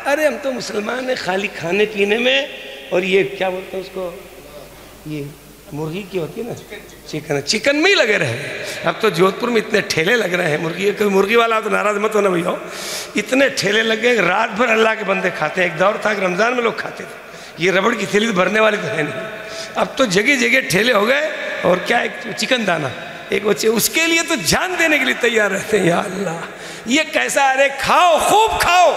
Speaker 1: ارے ہم تو مسلمان ہیں خالی کھانے پینے میں، اور یہ کیا بولتے ہیں اس کو، یہ مرغی کی ہوتی ہے نا، چکن میں ہی لگے رہے۔ اب تو جودھپور میں اتنے ٹھیلے لگ رہے ہیں مرغی، کوئی مرغی والا تو ناراض مت ہونا بھیا، اتنے ٹھیلے لگ گئے، رات بھر اللہ کے بندے کھاتے ہیں۔ ایک دور تھا کہ رمضان میں لوگ کھاتے تھے، یہ ربڑ کی تھیلی بھرنے والی تو ہے نہیں، اب تو جگہ جگہ ٹھیلے ہو گئے، اور کیا ایک چکن دانا ایک بچے، اس کے لیے تو جان دینے کے لیے تیار رہتے ہیں۔ یا اللہ یہ کیسا، ارے کھاؤ خوب کھاؤ۔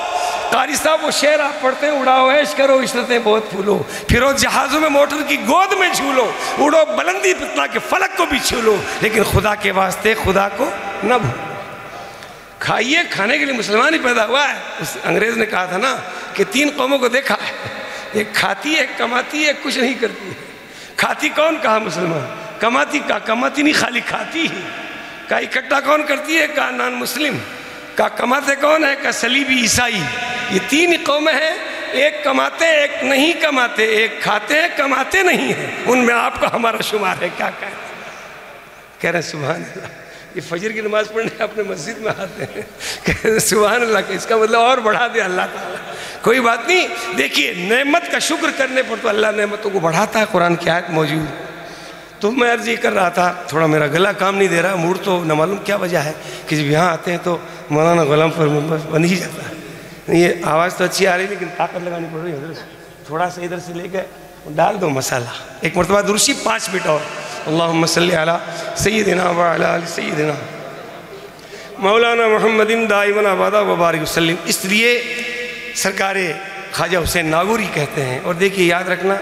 Speaker 1: قاری صاحب وہ شعر آپ پڑھتے ہیں، اڑاؤ عیش کرو عشرتیں بہت پھولو، پھرو جہازوں میں موٹر کی گود میں جھولو، اڑو بلندی پتلا کے فلک کو بھی چھو لو، لیکن خدا کے واسطے خدا کو نہ بھولو۔ کھائیے، کھانے کے لیے مسلمان ہی پیدا ہوا ہے۔ اس انگریز نے کہا تھا نا کہ 3 قوموں کو دیکھا ہے، ایک کھاتی ہے، ایک کماتی ہے، ایک کچھ نہیں کرتی ہے۔ کھاتی کون؟ کہا مسلمان۔ کماتی کا کماتی نہیں، خالی کھاتی ہی۔ کہا اکٹھا کون کرتی ہے؟ کہا نان مسلم۔ کہا کماتے کون ہے؟ کہا صلیبی عیسائی۔ یہ 3 قومیں ہیں، ایک کماتے ایک نہیں کماتے، ایک کھاتے ہیں کماتے نہیں ہیں، ان میں آپ کا ہمارا شمار ہے۔ کیا کہہ رہے ہیں سبحان اللہ۔ یہ فجر کی نماز پڑھنے اپنے مسجد میں آتے ہیں، کہہ رہے ہیں سبحان اللہ، کہ اس کا مطلب اور بڑھا دے اللہ تعالیٰ۔ کوئی بات نہیں، دیکھیے نعمت کا شکر کرنے پر تو اللہ نعمتوں کو بڑھاتا ہے، قرآن کی آیت موجود ہے۔ تو میں عرض یہ کر رہا تھا، تھوڑا میرا گلا کام نہیں دے رہا، موڈ تو نہ معلوم کیا وجہ ہے کہ جب یہاں آتے ہیں تو مولانا غلام پر بن ہی جاتا ہے۔ یہ آواز تو اچھی آ رہی لیکن طاقت لگانی پڑ رہی ہے حضرت، تھوڑا سا ادھر سے لے کے ڈال دو مسالہ۔ ایک مرتبہ درشی 5 منٹ اور، اللہم صلی علی سیدنا وعلی آل سیدنا مولانا محمد دائما ابدا وبارک وسلم۔ اس لیے سرکار خواجہ حسین ناگوری کہتے ہیں، اور دیکھیے یاد رکھنا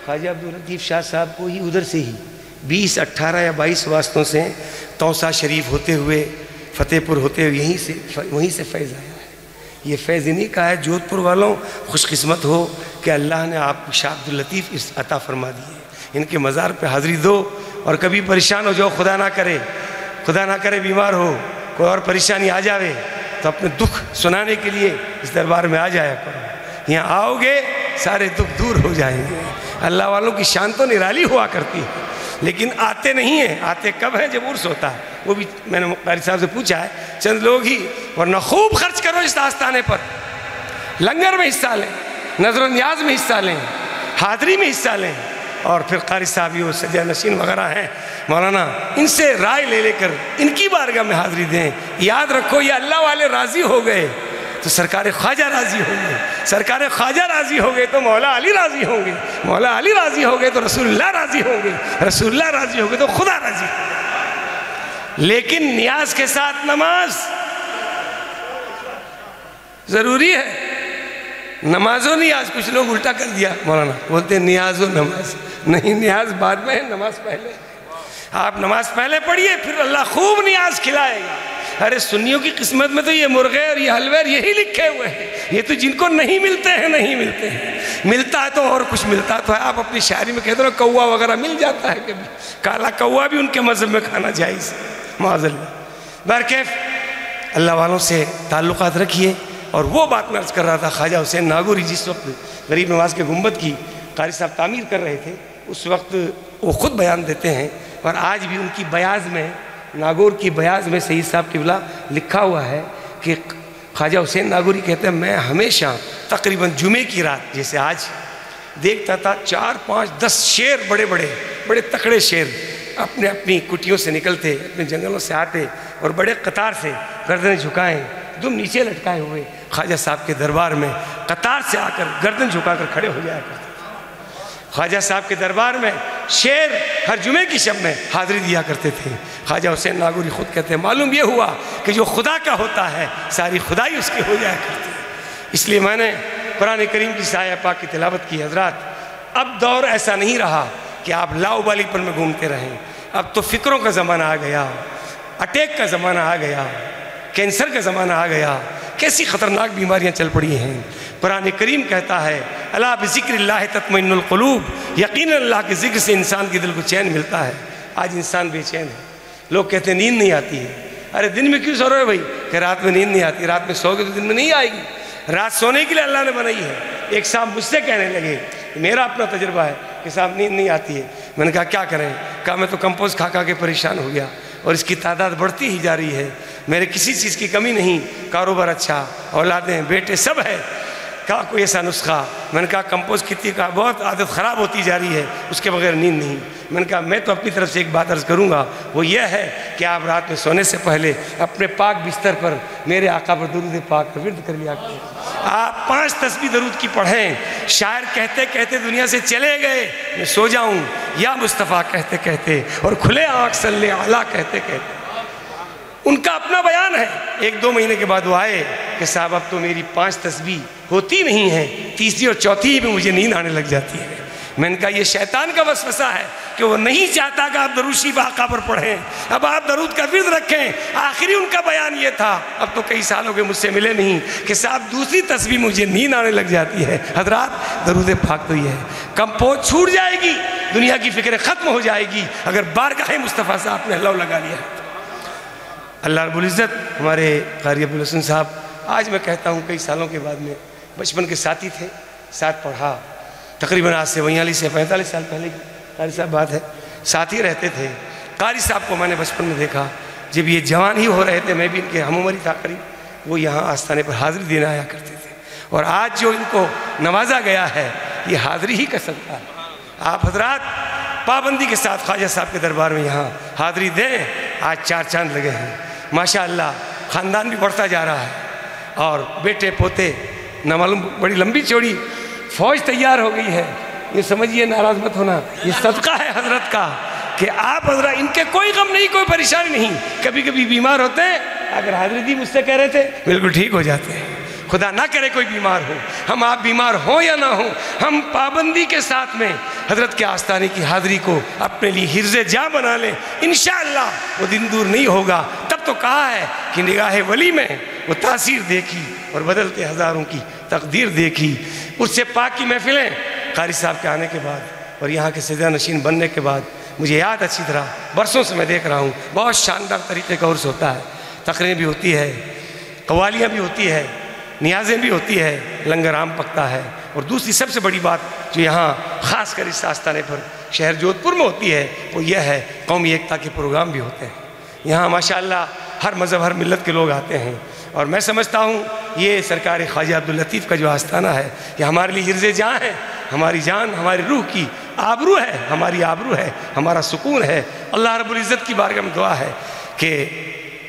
Speaker 1: خواجہ عبداللطیف شاہ صاحب کو ہی ادھر سے ہی 20 18 یا 22 واسطوں سے توسا شریف ہوتے ہوئے فتح پور ہوتے ہوئے وہیں سے فیض آیا ہے۔ یہ فیض انہی کا ہے۔ جودھپور والوں خوش قسمت ہو کہ اللہ نے آپ کو شاہ عبداللطیف عطا فرما دیے۔ ان کے مزار پہ حاضری دو، اور کبھی پریشان ہو جاؤ، خدا نہ کرے بیمار ہو، کوئی اور پریشانی آ جاوے تو اپنے دکھ سنانے کے لیے اس دربار میں آ جایا کرو۔ یہاں آؤ گے سارے دکھ دور ہو جائیں گے۔ اللہ والوں کی شان تو نرالی ہوا کرتی ہے، لیکن آتے نہیں ہیں۔ آتے کب ہیں؟ جب عرس ہوتا ہے۔ وہ بھی میں نے قاری صاحب سے پوچھا ہے، چند لوگ ہی، ورنہ خوب خرچ کرو اس آستانے پر، لنگر میں حصہ لیں، نظر و نیاز میں حصہ لیں، حاضری میں حصہ لیں، اور پھر قاری صاحب یہ سجا نشین وغیرہ ہیں مولانا، ان سے رائے لے کر ان کی بارگاہ میں حاضری دیں۔ یاد رکھو یہ اللہ والے راضی ہو گئے تو سرکار خواجہ راضی ہوں گے، سرکار خواجہ راضی ہو گئے تو مولا علی راضی ہوں گے، مولا علی راضی ہو گئے تو رسول اللہ راضی ہوں گے، رسول اللہ راضی ہو گئے تو خدا راضی ہوں گے۔ لیکن نیاز کے ساتھ نماز ضروری ہے۔ نماز و نیاز، کچھ لوگ الٹا کر دیا مولانا، بولتے ہیں نیاز و نماز، نہیں، نیاز بعد میں ہے، نماز پہلے۔ آپ نماز پہلے پڑھیے، پھر اللہ خوب نیاز کھلائے گا۔ ارے سنیوں کی قسمت میں تو یہ مرغے اور یہ حلوے یہی لکھے ہوئے ہیں، یہ تو جن کو نہیں ملتے ہیں نہیں ملتے ہیں، ملتا ہے تو اور کچھ ملتا تو ہے۔ آپ اپنی شاعری میں کہتے ہو کوا وغیرہ مل جاتا ہے، کبھی کالا کوا بھی ان کے مذہب میں کھانا جائز ہے، معاذ اللہ۔ بہرکیف اللہ والوں سے تعلقات رکھیے۔ اور وہ بات میں عرض کر رہا تھا، خواجہ حسین ناگوری جس وقت غریب نواز کے گنبد کی قاری صاحب تعمیر کر رہے تھے، اس وقت وہ خود بیان دیتے ہیں، اور آج بھی ان کی بیاض میں، ناگور کی بیاض میں سید صاحب قبلہ لکھا ہوا ہے کہ خواجہ حسین ناگوری کہتے ہیں میں ہمیشہ تقریباً جمعے کی رات جیسے آج دیکھتا تھا 4 5 10 شیر بڑے تکڑے شیر اپنی کٹیوں سے نکلتے، اپنے جنگلوں سے آتے، اور بڑے قطار سے گردنیں جھکائیں، دم نیچے لٹکائے ہوئے خواجہ صاحب کے دربار میں قطار سے آ کر گردن جھکا کر کھڑے ہو جایا کرتے۔ خواجہ صاحب کے دربار میں شیر ہر جمعے کی شب میں حاضری دیا کرتے تھے۔ خواجہ حسین ناگوری خود کہتے ہیں معلوم یہ ہوا کہ جو خدا کا ہوتا ہے ساری خدائی اس کی ہو جایا کرتی ہے۔ اس لیے میں نے قرآن کریم کی سایہ پاک کی تلاوت کی۔ حضرات اب دور ایسا نہیں رہا کہ آپ لاؤبالی پن میں گھومتے رہیں، اب تو فکروں کا زمانہ آ گیا، اٹیک کا زمانہ آ گیا، کینسر کا زمانہ آ گیا، کیسی خطرناک بیماریاں چل پڑی ہیں۔ قرآن کریم کہتا ہے الا بذکر اللہ تطمئن القلوب، یقیناً اللہ کے ذکر سے انسان کے دل کو چین ملتا ہے۔ آج انسان بے چین ہے، لوگ کہتے ہیں نیند نہیں آتی ہے۔ ارے دن میں کیوں سو رہے ہو بھائی؟ کہ رات میں نیند نہیں آتی، رات میں سو گے تو دن میں نہیں آئے گی۔ رات سونے کے لیے اللہ نے بنائی ہے۔ ایک صاحب مجھ سے کہنے لگے، میرا اپنا تجربہ ہے کہ صاحب نیند نہیں آتی ہے۔ میں نے کہا کیا کریں؟ کہا میں تو کمپوز کھا کے پریشان ہو گیا، اور اس کی تعداد بڑھتی ہی جا رہی ہے۔ میرے کسی چیز کی کمی نہیں، کاروبار اچھا، اولادیں بیٹے سب ہے، کہا کوئی ایسا نسخہ؟ میں نے کہا کمپوز کتنی کا بہت عادت خراب ہوتی جا رہی ہے، اس کے بغیر نیند نہیں۔ میں نے کہا میں تو اپنی طرف سے ایک بات عرض کروں گا، وہ یہ ہے کہ آپ رات میں سونے سے پہلے اپنے پاک بستر پر میرے آقا پر درود پاک کا ورد کر لیا کریں۔ آپ 5 تسبیح درود کی پڑھیں۔ شاعر کہتے کہتے دنیا سے چلے گئے، میں سو جاؤں یا مصطفیٰ کہتے کہتے، اور کھلے آنکھ صلی اعلیٰ کہتے کہتے۔ ان کا اپنا بیان ہے۔ 1-2 مہینے کے بعد وہ آئے کہ صاحب اب تو میری 5 تسبیح ہوتی نہیں ہیں، تیسری اور چوتھی میں مجھے نیند آنے لگ جاتی ہے۔ میں نے کہا یہ شیطان کا وسوسہ ہے کہ وہ نہیں چاہتا کہ آپ درود شریف آقا پر پڑھیں، اب آپ درود کا ورد رکھیں۔ آخری ان کا بیان یہ تھا، اب تو کئی سالوں کے مجھ سے ملے نہیں، کہ صاحب دوسری تسبیح مجھے نیند آنے لگ جاتی ہے۔ حضرات درود پاک تو یہ ہے، کمپوز چھوٹ جائے گی، دنیا کی فکریں ختم ہو جائے گی اگر بارگاہ مصطفیٰ سے آپ نے اللہ لگا لیا ہے۔ اللہ رب العزت ہمارے قاری ابوالحسن صاحب، آج میں کہتا ہوں کئی سالوں کے بعد میں، بچپن کے ساتھی تھے، ساتھ پڑھا، تقریباً آج سے 42 سے 45 سال پہلے کی قاری صاحب بات ہے، ساتھ ہی رہتے تھے۔ قاری صاحب کو میں نے بچپن میں دیکھا، جب یہ جوان ہی ہو رہے تھے، میں بھی ان کے ہم عمر ہی تھا قریب، وہ یہاں آستانے پر حاضری دینے آیا کرتے تھے، اور آج جو ان کو نوازا گیا ہے یہ حاضری ہی کا صدقہ ہے۔ آپ حضرات پابندی کے ساتھ خواجہ صاحب کے دربار میں یہاں حاضری دیں، آج 4 چاند لگے ہیں ماشاءاللہ، خاندان بھی بڑھتا جا رہا ہے، اور بیٹے پوتے نہ معلوم بڑی لمبی چوڑی فوج تیار ہو گئی ہے۔ یہ سمجھیے، ناراض مت ہونا، یہ صدقہ ہے حضرت کا کہ آپ حضرت ان کے کوئی غم نہیں، کوئی پریشانی نہیں۔ کبھی کبھی بیمار ہوتے ہیں، اگر حاضری دی مجھ سے کہہ رہے تھے بالکل ٹھیک ہو جاتے ہیں۔ خدا نہ کرے کوئی بیمار ہو، ہم آپ بیمار ہوں یا نہ ہوں، ہم پابندی کے ساتھ میں حضرت کے آستانے کی حاضری کو اپنے لیے حرز جاں بنا لیں، انشاءاللہ وہ دن دور نہیں ہوگا۔ تب تو کہا ہے کہ نگاہ ولی میں وہ تاثیر دیکھی اور بدلتے ہزاروں کی تقدیر دیکھی۔ اس سے پاک کی محفلیں قاری صاحب کے آنے کے بعد اور یہاں کے سجدہ نشین بننے کے بعد مجھے یاد اچھی طرح، برسوں سے میں دیکھ رہا ہوں، بہت شاندار طریقے کا عرس ہوتا ہے، تقریریں بھی ہوتی ہے، قوالیاں بھی ہوتی ہے، نیازیں بھی ہوتی ہے، لنگر عام پکتا ہے، اور دوسری سب سے بڑی بات جو یہاں خاص کر اس آستانے پر شہر جودھپور میں ہوتی ہے وہ یہ ہے قومی ایکتا کے پروگرام بھی ہوتے ہیں۔ یہاں ماشاءاللہ ہر مذہب ہر ملت کے لوگ آتے ہیں، اور میں سمجھتا ہوں یہ سرکار خواجہ عبداللطیف کا جو آستانہ ہے یہ ہمارے لیے حرز جاں ہے، ہماری جان ہماری روح کی آبرو ہے، ہماری آبرو ہے، ہمارا سکون ہے۔ اللہ رب العزت کی بارگاہ میں دعا ہے کہ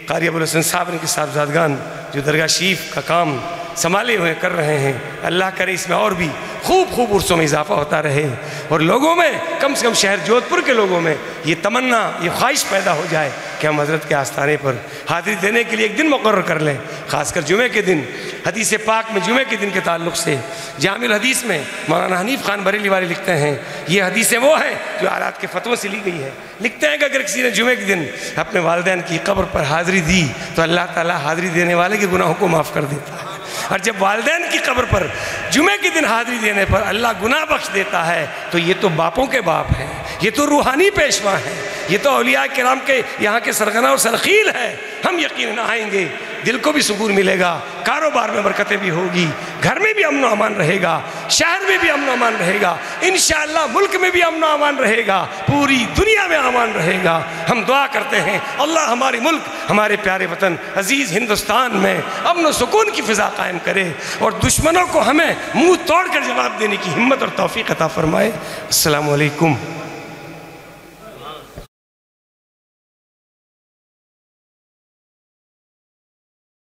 Speaker 1: قاری ابوالحسن صاحب ان کے صاحبزادگان جو درگاہ شریف کا کام سنبھالے ہوئے کر رہے ہیں، اللہ کرے اس میں اور بھی خوب عرصوں میں اضافہ ہوتا رہے، اور لوگوں میں کم سے کم شہر جودھپور کے لوگوں میں یہ تمنا یہ خواہش پیدا ہو جائے کہ ہم حضرت کے آستانے پر حاضری دینے کے لیے ایک دن مقرر کر لیں، خاص کر جمعے کے دن۔ حدیث پاک میں جمعے کے دن کے تعلق سے جامع الحدیث میں مولانا حنیف خان بریلی والے لکھتے ہیں، یہ حدیثیں وہ ہیں جو آلات کے فتووں سے لی گئی ہے۔ لکھتے ہیں کہ اگر کسی نے جمعے کے دن اپنے والدین کی قبر پر حاضری دی تو اللہ تعالیٰ حاضری دینے والے کے گناہوں کو معاف کر دیتا ہے، اور جب والدین کی قبر پر جمعے کے دن حاضری دینے پر اللہ گناہ بخش دیتا ہے تو یہ تو باپوں کے باپ ہیں، یہ تو روحانی پیشوا ہیں، یہ تو اولیاء کرام کے یہاں کے سرغنہ و سرخیل ہے۔ ہم یقیناً آئیں گے، دل کو بھی سکون ملے گا، کاروبار میں برکتیں بھی ہوگی، گھر میں بھی امن و امان رہے گا، شہر میں بھی امن و امان رہے گا، انشاءاللہ ملک میں بھی امن و امان رہے گا، پوری دنیا میں امان رہے گا۔ ہم دعا کرتے ہیں اللہ ہمارے ملک، ہمارے پیارے وطن عزیز ہندوستان میں امن و سکون کی فضا قائم کرے، اور دشمنوں کو ہمیں منہ توڑ کر جواب دینے کی ہمت اور توفیق عطا فرمائے۔ السلام علیکم۔